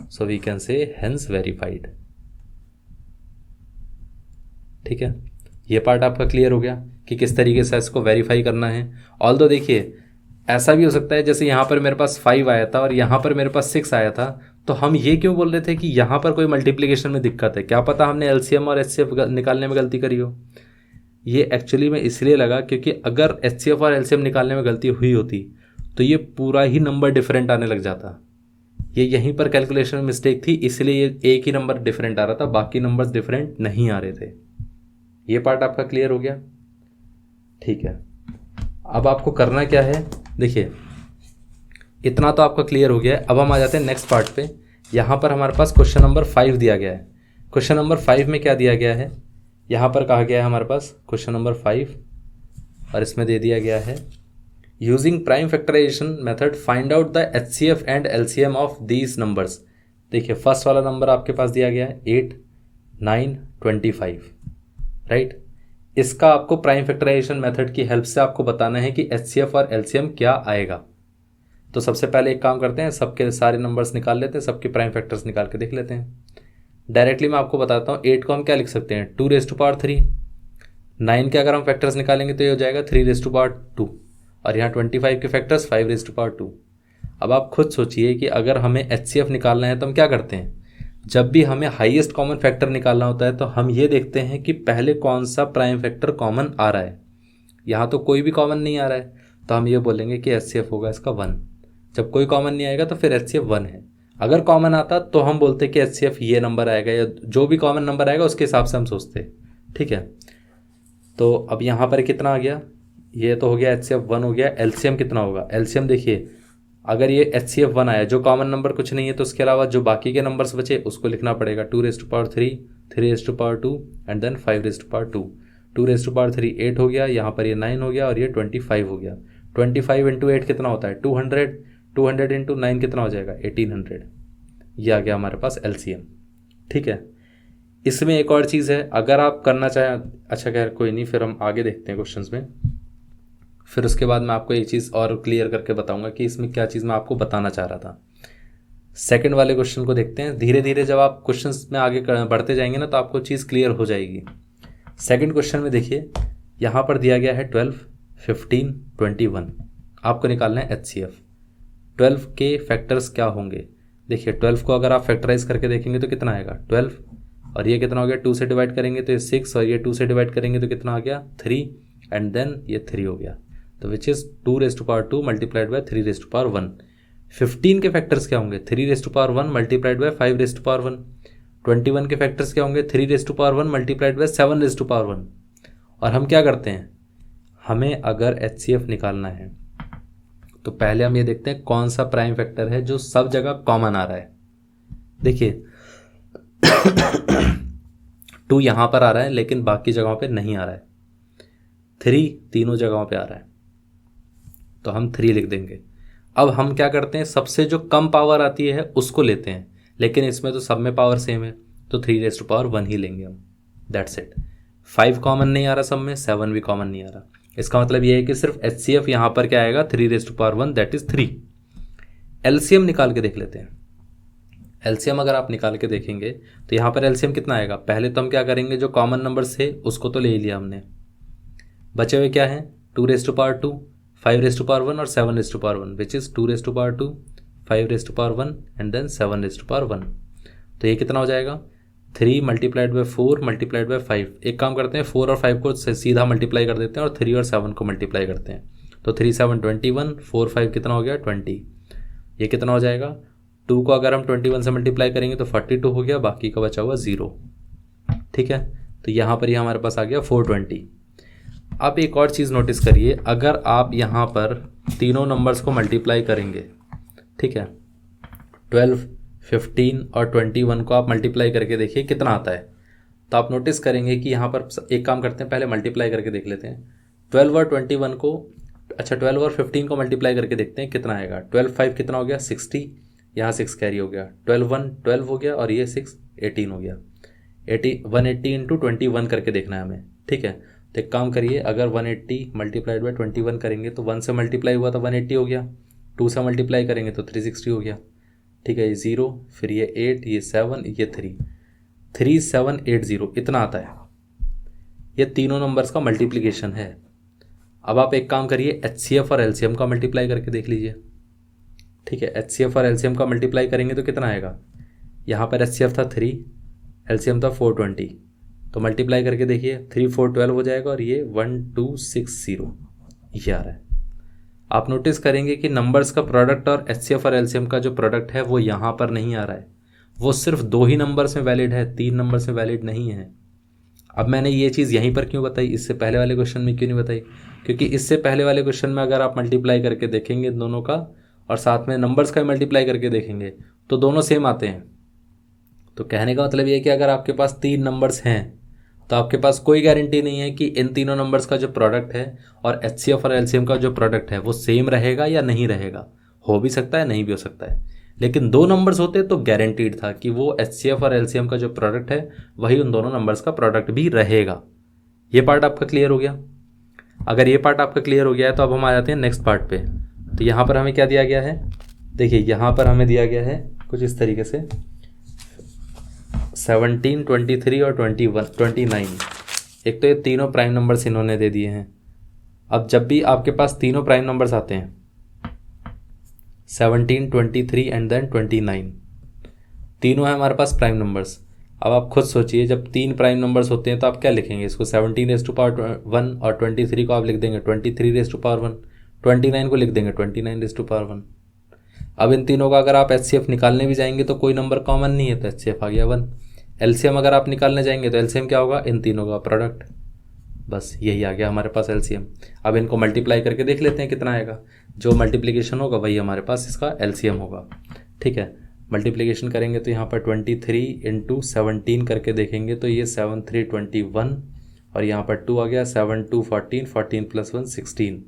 so we can say hence verified. ठीक है, ये part आपका clear हो गया कि किस तरीके से इसको वेरीफाई करना है। ऑल्दो देखिए ऐसा भी हो सकता है, जैसे यहाँ पर मेरे पास 5 आया था और यहाँ पर मेरे पास 6 आया था, तो हम ये क्यों बोल रहे थे कि यहाँ पर कोई मल्टीप्लिकेशन में दिक्कत है, क्या पता हमने LCM और HCF निकालने में गलती करी हो। ये एक्चुअली में इसलिए लगा क्योंकि अगर HCF और LCM निकालने में गलती हुई होती तो ये पूरा ही नंबर डिफरेंट आने लग जाता। ये यहीं पर कैलकुलेशन में मिस्टेक थी, इसलिए ये एक ही नंबर डिफरेंट आ रहा था, बाकी नंबर्स डिफरेंट नहीं आ रहे थे। ये पार्ट आपका क्लियर हो गया, ठीक है। अब आपको करना क्या है, देखिए इतना तो आपका क्लियर हो गया है। अब हम आ जाते हैं नेक्स्ट पार्ट पे। यहाँ पर हमारे पास क्वेश्चन नंबर 5 दिया गया है। क्वेश्चन नंबर 5 में क्या दिया गया है, यहाँ पर कहा गया है हमारे पास क्वेश्चन नंबर 5, और इसमें दे दिया गया है using prime factorization method find out the HCF and LCM of these numbers. देखिए फर्स्ट वाला नंबर आपके पास दिया गया है 8 9 25, राइट। इसका आपको प्राइम फैक्टराइजेशन मेथड की हेल्प से आपको बताना है कि HCF और LCM क्या आएगा। तो सबसे पहले एक काम करते हैं, सबके सारे नंबर्स निकाल लेते हैं, सबके प्राइम फैक्टर्स निकाल के देख लेते हैं। डायरेक्टली मैं आपको बताता हूँ, 8 को हम क्या लिख सकते हैं 2⁻3। 9 के अगर हम फैक्टर्स निकालेंगे तो ये हो जाएगा 3⁻2, और यहाँ 25 के फैक्टर्स 5⁻2। अब आप खुद सोचिए कि अगर हमें HCF निकालना है तो हम क्या करते हैं, जब भी हमें हाईएस्ट कॉमन फैक्टर निकालना होता है तो हम ये देखते हैं कि पहले कौन सा प्राइम फैक्टर कॉमन आ रहा है। यहाँ तो कोई भी कॉमन नहीं आ रहा है, तो हम ये बोलेंगे कि HCF होगा इसका 1। जब कोई कॉमन नहीं आएगा तो फिर HCF 1 है। अगर कॉमन आता तो हम बोलते कि HCF ये नंबर आएगा, या जो भी कॉमन नंबर आएगा उसके हिसाब से हम सोचते, ठीक है। तो अब यहाँ पर कितना आ गया, ये तो हो गया HCF 1 हो गया। LCM कितना होगा, LCM देखिए अगर ये HCF 1 आया, जो कॉमन नंबर कुछ नहीं है, तो उसके अलावा जो बाकी के नंबर्स बचे उसको लिखना पड़ेगा 2⁻3, 3⁻2 एंड देन 5⁻2। 2⁻3 8 हो गया, यहाँ पर ये 9 हो गया, और ये 25 हो गया। 25 इंटू 8 कितना होता है 200, 200 इंटू 9 कितना हो जाएगा 1800। ये आ गया हमारे पास LCM, ठीक है। इसमें एक और चीज़ है, अगर आप करना चाहें, अच्छा खैर कोई नहीं, फिर हम आगे देखते हैं क्वेश्चंस में, फिर उसके बाद मैं आपको एक चीज़ और क्लियर करके बताऊंगा कि इसमें क्या चीज़ मैं आपको बताना चाह रहा था। सेकंड वाले क्वेश्चन को देखते हैं। धीरे धीरे जब आप क्वेश्चंस में आगे बढ़ते जाएंगे ना तो आपको चीज़ क्लियर हो जाएगी। सेकंड क्वेश्चन में देखिए, यहाँ पर दिया गया है 12, 15, 21। आपको निकालना है HCF। 12 के फैक्टर्स क्या होंगे? देखिए 12 को अगर आप फैक्टराइज करके देखेंगे तो कितना आएगा 12, और ये कितना हो गया 2 से डिवाइड करेंगे तो ये 6, और ये 2 से डिवाइड करेंगे तो कितना आ गया 3, एंड देन ये 3 हो गया। तो विच इज़ 2 मल्टीप्लाइड बाय 3 1। 15 के फैक्टर्स क्या होंगे 3 मल्टीप्लाइड बाय 5 21 के फैक्टर्स क्या होंगे 3 मल्टीप्लाइड बाय 7 और हम क्या करते हैं, हमें अगर HCF निकालना है तो पहले हम ये देखते हैं कौन सा प्राइम फैक्टर है जो सब जगह कॉमन आ रहा है। देखिए 2 यहाँ पर आ रहा है लेकिन बाकी जगहों पे नहीं आ रहा है। 3 तीनों जगहों पे आ रहा है तो हम 3 लिख देंगे। अब हम क्या करते हैं, सबसे जो कम पावर आती है उसको लेते हैं, लेकिन इसमें तो सब में पावर सेम है तो 3 ही लेंगे हम। That's it. 5 कॉमन नहीं आ रहा सब में, 7 भी कॉमन नहीं आ रहा। इसका मतलब ये है कि सिर्फ HCF यहाँ पर क्या आएगा 3 दैट इज 3। LCM निकाल के देख लेते हैं। LCM अगर आप निकाल के देखेंगे तो यहाँ पर LCM कितना आएगा, पहले तो हम क्या करेंगे, जो कॉमन नंबर्स थे उसको तो ले ही लिया हमने, बचे हुए क्या हैं 2 5 और 7 विच इज़ 2 5 एंड देन 7 तो ये कितना हो जाएगा 3 मल्टीप्लाइड बाय 4 मल्टीप्लाइड बाय 5। एक काम करते हैं 4 और 5 को सीधा मल्टीप्लाई कर देते हैं और 3 और 7 को मल्टीप्लाई करते हैं। तो 3 7 21, 4 5 कितना हो गया 20। ये कितना हो जाएगा, 2 को अगर हम 21 से मल्टीप्लाई करेंगे तो 42 हो गया, बाकी का बचा हुआ 0। ठीक है, तो यहाँ पर ही हमारे पास आ गया 420। आप एक और चीज़ नोटिस करिए, अगर आप यहाँ पर तीनों नंबर्स को मल्टीप्लाई करेंगे, ठीक है 12, 15 और 21 को आप मल्टीप्लाई करके देखिए कितना आता है, तो आप नोटिस करेंगे कि यहाँ पर एक काम करते हैं, पहले मल्टीप्लाई करके देख लेते हैं। 12 और 21 को, अच्छा 12 और 15 को मल्टीप्लाई करके देखते हैं कितना आएगा। 12 5 कितना हो गया 60, यहाँ 6 कैरी हो गया, 12 1 12 हो गया और ये 6 18 हो गया। 180 इंटू 21 करके देखना है हमें, ठीक है। तो एक काम करिए, अगर 180 मल्टीप्लाइड बाई 21 करेंगे तो 1 से मल्टीप्लाई हुआ तो 180 हो गया, 2 से मल्टीप्लाई करेंगे तो 360 हो गया, ठीक है। ये 0, फिर ये 8, ये 7, ये 3, 3780 इतना आता है। ये तीनों नंबर्स का मल्टीप्लिकेशन है। अब आप एक काम करिए, HCF और LCM का मल्टीप्लाई करके देख लीजिए, ठीक है। HCF और LCM का मल्टीप्लाई करेंगे तो कितना आएगा, यहाँ पर HCF था 3, LCM था 420, तो मल्टीप्लाई करके देखिए 3 4 12 हो जाएगा और ये 1260 ये आ रहा है। आप नोटिस करेंगे कि नंबर्स का प्रोडक्ट और HCF और LCM का जो प्रोडक्ट है वो यहाँ पर नहीं आ रहा है, वो सिर्फ 2 ही नंबर्स में वैलिड है, 3 नंबर्स में वैलिड नहीं है। अब मैंने ये चीज़ यहीं पर क्यों बताई, इससे पहले वाले क्वेश्चन में क्यों नहीं बताई, क्योंकि इससे पहले वाले क्वेश्चन में अगर आप मल्टीप्लाई करके देखेंगे दोनों का और साथ में नंबर्स का मल्टीप्लाई करके देखेंगे तो दोनों सेम आते हैं। तो कहने का मतलब ये है कि अगर आपके पास 3 नंबर्स हैं तो आपके पास कोई गारंटी नहीं है कि इन तीनों नंबर्स का जो प्रोडक्ट है और HCF और LCM का जो प्रोडक्ट है वो सेम रहेगा या नहीं रहेगा। हो भी सकता है, नहीं भी हो सकता है, लेकिन 2 नंबर्स होते तो गारंटीड था कि वो HCF और LCM का जो प्रोडक्ट है वही उन दोनों नंबर्स का प्रोडक्ट भी रहेगा। ये पार्ट आपका क्लियर हो गया। अगर ये पार्ट आपका क्लियर हो गया है तो अब हम आ जाते हैं नेक्स्ट पार्ट पे। तो यहाँ पर हमें क्या दिया गया है, देखिए यहाँ पर हमें दिया गया है कुछ इस तरीके से 17, 23 और 29। एक तो ये तीनों प्राइम नंबर्स इन्होंने दे दिए हैं। अब जब भी आपके पास तीनों प्राइम नंबर्स आते हैं 17, 23 एंड देन 29, तीनों है हमारे पास प्राइम नंबर्स। अब आप खुद सोचिए, जब 3 प्राइम नंबर्स होते हैं तो आप क्या लिखेंगे, इसको 17 और 23 को आप लिख देंगे 23 29 को लिख देंगे 29 अब इन तीनों का अगर आप HCF निकालने भी जाएंगे तो कोई नंबर कॉमन नहीं है तो HCF आ गया 1। LCM अगर आप निकालने जाएंगे तो LCM क्या होगा, इन तीनों का प्रोडक्ट, बस यही आ गया हमारे पास LCM। अब इनको मल्टीप्लाई करके देख लेते हैं कितना आएगा, जो मल्टीप्लिकेशन होगा वही हमारे पास इसका LCM होगा, ठीक है। मल्टीप्लिकेशन करेंगे तो यहाँ पर 23 इंटू 17 करके देखेंगे तो ये 7 3 21 और यहाँ पर 2 आ गया, 7 2 14, 14 + 1 16।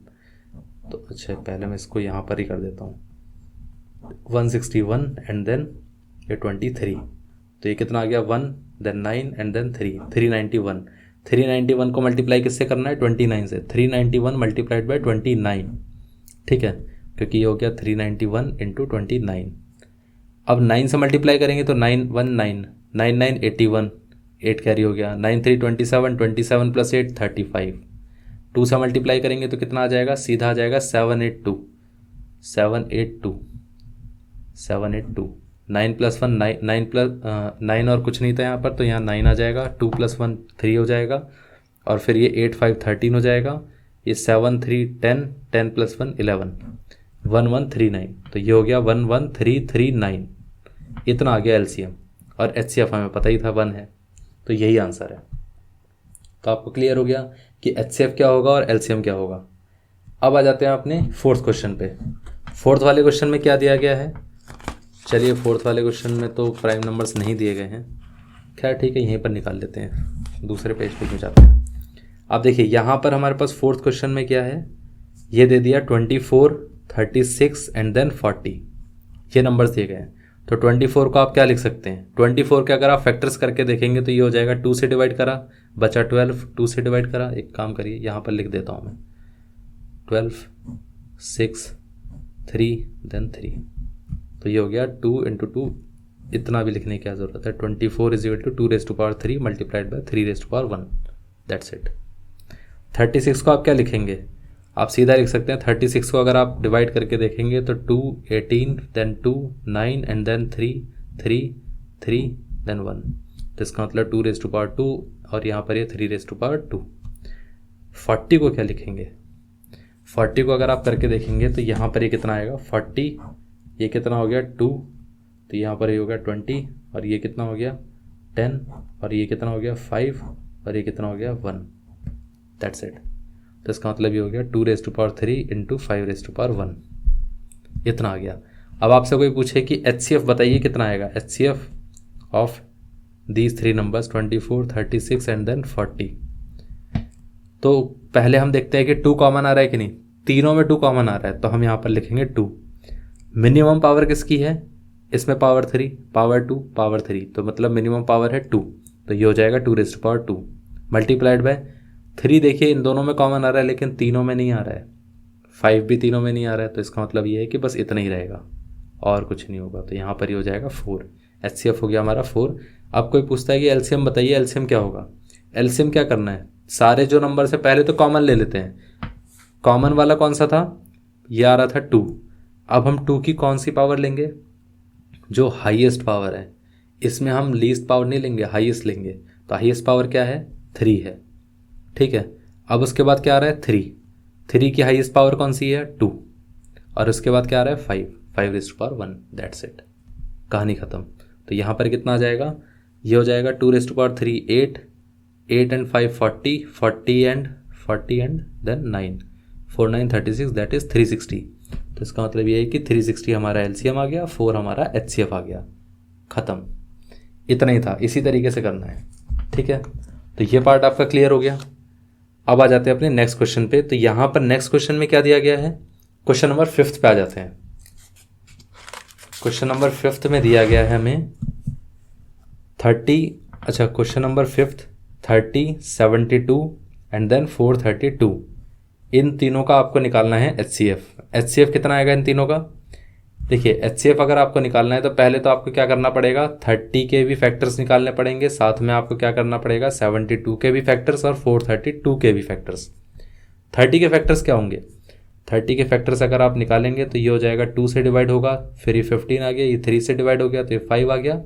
तो अच्छा पहले मैं इसको यहाँ पर ही कर देता हूँ 161 एंड देन ये 23, तो ये कितना आ गया 1 देन 9 एंड देन 3 391। 391 को मल्टीप्लाई किससे करना है 29 से, 391 मल्टीप्लाइड बाय 29, ठीक है, क्योंकि ये हो गया 391 इंटू 29। अब 9 से मल्टीप्लाई करेंगे तो 9 1 9, 9 9 81, 8 कैरी हो गया, 9 3 27, 27 प्लस 8 35। 2 से मल्टीप्लाई करेंगे तो कितना आ जाएगा, सीधा आ जाएगा 782, 782, 782। 9 प्लस 1 9, 9 प्लस 9 और कुछ नहीं था यहाँ पर, तो यहाँ 9 आ जाएगा, 2 प्लस 1 3 हो जाएगा, और फिर ये 8 5 13 हो जाएगा, ये 7 3 10, 10 प्लस 1 11, 1139। तो ये हो गया 11339। इतना आ गया एलसीएम, और एचसीएफ हमें पता ही था 1 है, तो यही आंसर है। तो आपको क्लियर हो गया कि एचसीएफ क्या होगा और एलसीएम क्या होगा। अब आ जाते हैं अपने फोर्थ क्वेश्चन पे। फोर्थ वाले क्वेश्चन में क्या दिया गया है, चलिए फोर्थ वाले क्वेश्चन में तो प्राइम नंबर्स नहीं दिए गए हैं, खैर ठीक है यहीं पर निकाल लेते हैं, दूसरे पेज पे क्यों जाते हैं। अब देखिए यहाँ पर हमारे पास फोर्थ क्वेश्चन में क्या है, ये दे दिया 24 36 एंड देन 40, ये नंबर्स दिए गए हैं। तो 24 को आप क्या लिख सकते हैं, 24 के अगर आप फैक्टर्स करके देखेंगे तो ये हो जाएगा 2 से डिवाइड करा, बचा 12, 2 से डिवाइड करा। एक काम करिए यहाँ पर लिख देता हूँ मैं, 12 6 3 देन 3, तो ये हो गया 2 इंटू 2, इतना भी लिखने की क्या ज़रूरत है, 24 is equal to 2 raise to power 3 multiplied by 3 raise to power 1, that's it. 36 को आप क्या लिखेंगे, आप सीधा लिख सकते हैं 36 को अगर आप डिवाइड करके देखेंगे तो 2 18 देन 2 9 एंड देन 3 3 3 देन 1, तो इसका मतलब 2 रेज़ टू पावर 2, और यहाँ पर ये 3 रेज़ टू पावर 2। 40 को क्या लिखेंगे, 40 को अगर आप करके देखेंगे तो यहाँ पर ये कितना आएगा 40, ये कितना हो गया 2, तो यहाँ पर ये हो गया 20, और ये कितना हो गया 10, और ये कितना हो गया 5, और ये कितना हो गया 1, दैट्स इट। तो इसका मतलब ये हो गया 2 raise to power 3 into 5 raise to power 1, इतना आ गया। अब आपसे कोई पूछे कि एचसीएफ बताइए कितना आएगा, HCF of these 3 numbers 24 36 and then 40, तो पहले हम देखते हैं कि 2 कॉमन आ रहा है कि नहीं, तीनों में 2 कॉमन आ रहा है, तो हम यहाँ पर लिखेंगे 2। मिनिमम पावर किसकी है, इसमें पावर 3, पावर 2, पावर 3, तो मतलब मिनिमम पावर है 2, तो ये हो जाएगा 2 raise to power 2 multiplied by 3। देखिए इन दोनों में कॉमन आ रहा है लेकिन तीनों में नहीं आ रहा है, 5 भी तीनों में नहीं आ रहा है, तो इसका मतलब ये है कि बस इतना ही रहेगा और कुछ नहीं होगा, तो यहाँ पर ही हो जाएगा 4। एचसीएफ हो गया हमारा 4। अब कोई पूछता है कि एलसीएम बताइए, एलसीएम क्या होगा। एलसीएम क्या करना है, सारे जो नंबर से पहले तो कॉमन ले लेते हैं। कॉमन वाला कौन सा था, ये आ रहा था 2। अब हम 2 की कौन सी पावर लेंगे, जो हाईएस्ट पावर है, इसमें हम लीस्ट पावर नहीं लेंगे, हाईएस्ट लेंगे, तो हाईएस्ट पावर क्या है 3 है, ठीक है। अब उसके बाद क्या आ रहा है 3 की हाईएस्ट पावर कौन सी है 2, और उसके बाद क्या आ रहा है 5 raise to power 1, that's it, कहानी ख़त्म। तो यहाँ पर कितना आ जाएगा, ये हो जाएगा 2 raise to power 3 8, 8 and 5 40, 40 and then 9, 4 9 36, that is 360। तो इसका मतलब ये है कि 360 हमारा एलसीएम आ गया, 4 हमारा एचसीएफ आ गया, ख़त्म। इतना ही था, इसी तरीके से करना है, ठीक है। तो ये पार्ट आपका क्लियर हो गया। अब आ जाते हैं अपने नेक्स्ट क्वेश्चन पे। तो यहाँ पर नेक्स्ट क्वेश्चन में क्या दिया गया है, क्वेश्चन नंबर 5 पे आ जाते हैं। क्वेश्चन नंबर 5 में दिया गया है हमें 30, अच्छा क्वेश्चन नंबर 5 30 72 एंड देन 432, इन तीनों का आपको निकालना है एचसीएफ। एचसीएफ कितना आएगा इन तीनों का, देखिए एचसीएफ अगर आपको निकालना है तो पहले तो आपको क्या करना पड़ेगा, 30 के भी फैक्टर्स निकालने पड़ेंगे, साथ में आपको क्या करना पड़ेगा 72 के भी फैक्टर्स और 432 के भी फैक्टर्स। 30 के फैक्टर्स क्या होंगे, 30 के फैक्टर्स अगर आप निकालेंगे तो ये हो जाएगा 2 से डिवाइड होगा, फिर ये 15 आ गया, ये 3 से डिवाइड हो गया तो ये 5 आ गया,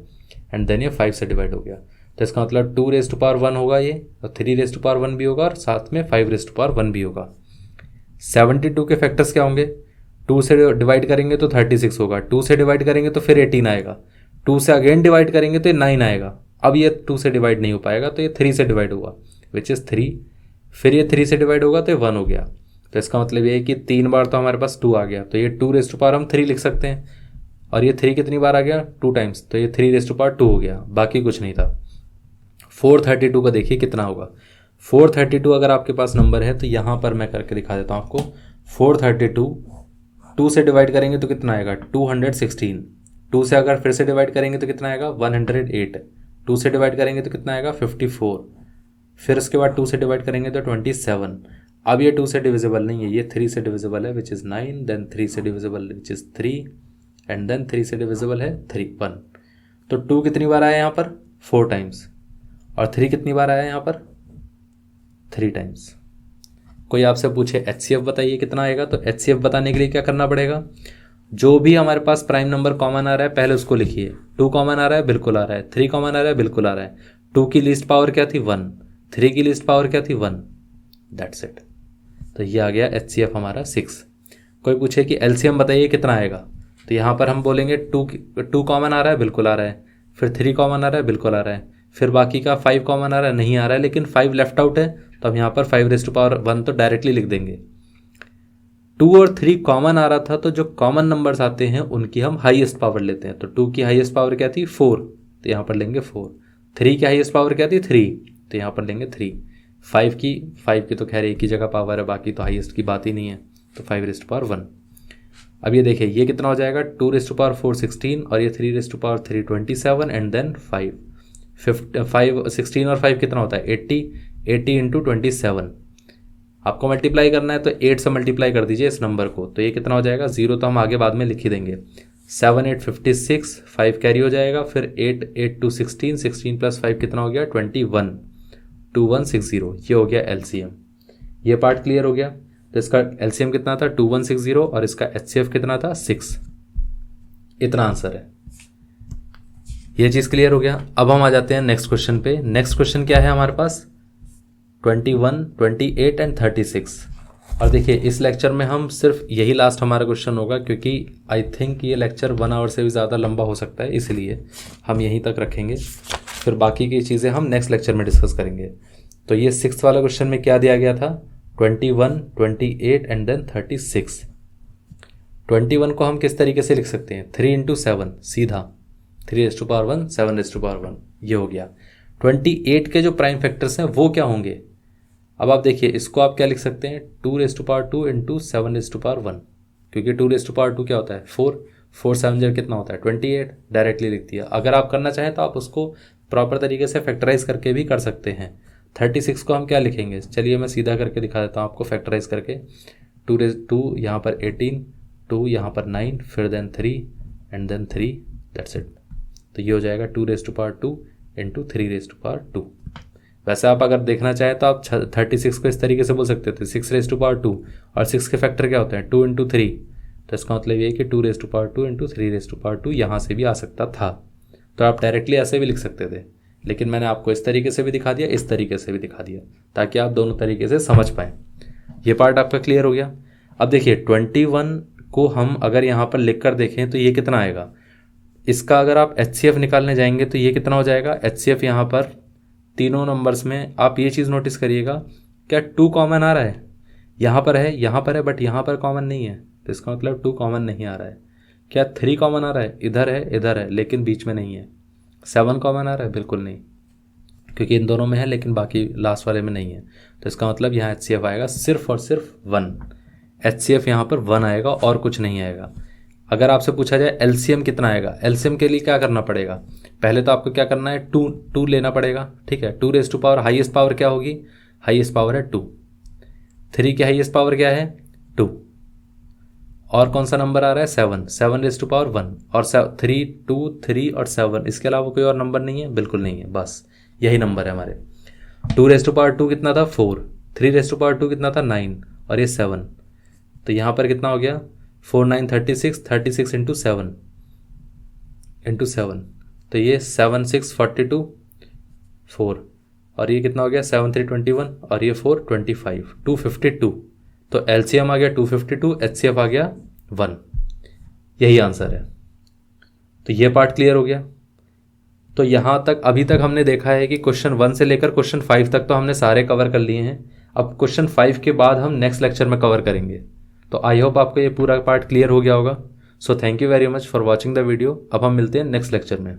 एंड देन ये 5 से डिवाइड हो गया। तो इसका मतलब 2 रेज़ टू पावर 1 होगा ये, और 3 रेज़ टू पावर 1 भी होगा, और साथ में 5 रेज़ टू पावर 1 भी होगा। 72 के फैक्टर्स क्या होंगे, 2 से डिवाइड करेंगे तो 36 होगा, 2 से डिवाइड करेंगे तो फिर 18 आएगा, 2 से अगेन डिवाइड करेंगे तो ये 9 आएगा। अब ये 2 से डिवाइड नहीं हो पाएगा तो ये 3 से डिवाइड होगा, विच इज़ 3, फिर ये 3 से डिवाइड होगा तो ये 1 हो गया। तो इसका मतलब ये है कि 3 बार तो हमारे पास 2 आ गया, तो ये 2 रेज़ टू पावर हम 3 लिख सकते हैं, और ये 3 कितनी बार आ गया 2 टाइम्स, तो ये 3 रेज़ टू पावर 2 हो गया, बाकी कुछ नहीं था। 432 का देखिए कितना होगा, 432 अगर आपके पास नंबर है तो यहाँ पर मैं करके दिखा देता हूँ आपको। 432 2 से डिवाइड करेंगे तो कितना आएगा 216, 2 से अगर फिर से डिवाइड करेंगे तो कितना आएगा 108, 2 से डिवाइड करेंगे तो कितना आएगा 54, फिर उसके बाद 2 से डिवाइड करेंगे तो 27। अब ये 2 से डिविजिबल नहीं है, ये 3 से डिविजिबल है, विच इज़ 9, देन 3 से divisible which is 3, and then 3 से डिविजिबल है 3 1। तो 2 कितनी बार आया यहाँ पर 4 टाइम्स, और 3 कितनी बार आया यहाँ पर 3 टाइम्स। कोई आपसे पूछे HCF बताइए कितना आएगा, तो HCF बताने के लिए क्या करना पड़ेगा, जो भी हमारे पास प्राइम नंबर कॉमन आ रहा है पहले उसको लिखिए। 2 कॉमन आ रहा है, बिल्कुल आ रहा है। 3 कॉमन आ रहा है, बिल्कुल आ रहा है। 2 की लीस्ट पावर क्या थी 1, 3 की लीस्ट पावर क्या थी 1, दैट्स इट। तो ये आ गया HCF हमारा 6। कोई पूछे कि LCM बताइए कितना आएगा, तो यहाँ पर हम बोलेंगे 2 कॉमन आ रहा है, बिल्कुल आ रहा है। फिर 3 कॉमन आ रहा है, बिल्कुल आ रहा है। फिर बाकी का 5 कॉमन आ रहा है, नहीं आ रहा है, लेकिन 5 लेफ्ट आउट है, तो हम यहाँ पर 5⁻1 तो डायरेक्टली लिख देंगे। 2 और 3 कॉमन आ रहा था, तो जो कॉमन नंबर्स आते हैं उनकी हम हाईएस्ट पावर लेते हैं। तो 2 की हाईएस्ट पावर क्या थी 4, तो यहाँ पर लेंगे 4। 3 की हाईएस्ट पावर क्या थी 3, तो यहाँ पर लेंगे 3। 5 की तो खैर एक ही जगह पावर है, बाकी तो हाईएस्ट की बात ही नहीं है, तो 5⁻1। अब ये देखिए ये कितना हो जाएगा 2⁻4 16, और ये 3⁻3 27, एंड देन 5 16 और 5 कितना होता है 80 इंटू 27। आपको मल्टीप्लाई करना है तो 8 से मल्टीप्लाई कर दीजिए इस नंबर को, तो ये कितना हो जाएगा 0 तो हम आगे बाद में लिख ही देंगे। 7 8 56, 5 कैरी हो जाएगा, फिर 8 8 2 16, 16 प्लस 5 कितना हो गया 21, 2160। ये हो गया LCM। ये पार्ट क्लियर हो गया। तो इसका LCM कितना था 2160, और इसका HCF कितना था 6। इतना आंसर है। ये चीज़ क्लियर हो गया। अब हम आ जाते हैं नेक्स्ट क्वेश्चन पे। नेक्स्ट क्वेश्चन क्या है हमारे पास 21, 28 एंड 36। और देखिए इस लेक्चर में हम सिर्फ यही लास्ट हमारा क्वेश्चन होगा, क्योंकि आई थिंक ये लेक्चर 1 आवर से भी ज़्यादा लंबा हो सकता है, इसलिए हम यहीं तक रखेंगे। फिर बाकी की चीज़ें हम नेक्स्ट लेक्चर में डिस्कस करेंगे। तो ये 6th वाला क्वेश्चन में क्या दिया गया था 21, 28 एंड देन 36। 21 को हम किस तरीके से लिख सकते हैं 3 इंटू 7, सीधा 3⁻1 7⁻1, ये हो गया। 28 के जो प्राइम फैक्टर्स हैं वो क्या होंगे, अब आप देखिए इसको आप क्या लिख सकते हैं 2⁻2 इंटू 7⁻1, क्योंकि 2⁻2 क्या होता है 4 7 जब कितना होता है 28, डायरेक्टली लिख दिया। अगर आप करना चाहें तो आप उसको प्रॉपर तरीके से फैक्टराइज करके भी कर सकते हैं। 36 को हम क्या लिखेंगे, चलिए मैं सीधा करके दिखा देता हूँ आपको फैक्टराइज करके। 2 यहाँ पर 18, 2 यहाँ पर 9, फिर then 3 and then 3, that's it. तो ये हो जाएगा 2⁻2 इंटू 3⁻2। वैसे आप अगर देखना चाहें तो आप 36 को इस तरीके से बोल सकते थे 6⁻2, और 6 के फैक्टर क्या होते हैं 2 इंटू 3, तो इसका मतलब ये है कि 2⁻2 इंटू 3⁻2 यहाँ से भी आ सकता था। तो आप डायरेक्टली ऐसे भी लिख सकते थे, लेकिन मैंने आपको इस तरीके से भी दिखा दिया, इस तरीके से भी दिखा दिया, ताकि आप दोनों तरीके से समझ पाएँ। ये पार्ट आपका क्लियर हो गया। अब देखिए 21 को हम अगर यहाँ पर लिख कर देखें तो ये कितना आएगा, इसका अगर आप HCF निकालने जाएंगे तो ये कितना हो जाएगा HCF यहाँ पर तीनों नंबर्स में। आप ये चीज़ नोटिस करिएगा, क्या 2 कॉमन आ रहा है, यहाँ पर है, यहाँ पर है, बट यहाँ पर कॉमन नहीं है, तो इसका मतलब 2 कॉमन नहीं आ रहा है। क्या 3 कॉमन आ रहा है, इधर है लेकिन बीच में नहीं है। 7 कॉमन आ रहा है, बिल्कुल नहीं, क्योंकि इन दोनों में है लेकिन बाकी लास्ट वाले में नहीं है। तो इसका मतलब यहाँ HCF आएगा सिर्फ और सिर्फ 1। HCF यहाँ पर 1 आएगा और कुछ नहीं आएगा। अगर आपसे पूछा जाए LCM कितना आएगा, LCM के लिए क्या करना पड़ेगा, पहले तो आपको क्या करना है 2 लेना पड़ेगा, ठीक है। 2⁻, हाईएस्ट पावर क्या होगी, हाईएस्ट पावर है 2। 3 की हाईएस्ट पावर क्या है 2, और कौन सा नंबर आ रहा है 7, 7⁻1, और 3 2 3 और 7, इसके अलावा कोई और नंबर नहीं है, बिल्कुल नहीं है, बस यही नंबर है हमारे। 2⁻2 कितना था 4, 3⁻2 कितना था 9, और ये 7, तो यहाँ पर कितना हो गया 4 9 36, 36 इंटू 7, तो ये 7 6 42 4, और ये कितना हो गया 7 3 21, और ये 4 25, 252। तो LCM आ गया 252, HCF आ गया 1। यही आंसर है। तो ये पार्ट क्लियर हो गया। तो यहाँ तक अभी तक हमने देखा है कि क्वेश्चन 1 से लेकर क्वेश्चन 5 तक तो हमने सारे कवर कर लिए हैं। अब क्वेश्चन 5 के बाद हम नेक्स्ट लेक्चर में कवर करेंगे। तो आई होप आपको ये पूरा पार्ट क्लियर हो गया होगा। So thank you very much for watching the video. अब हम मिलते हैं नेक्स्ट लेक्चर में।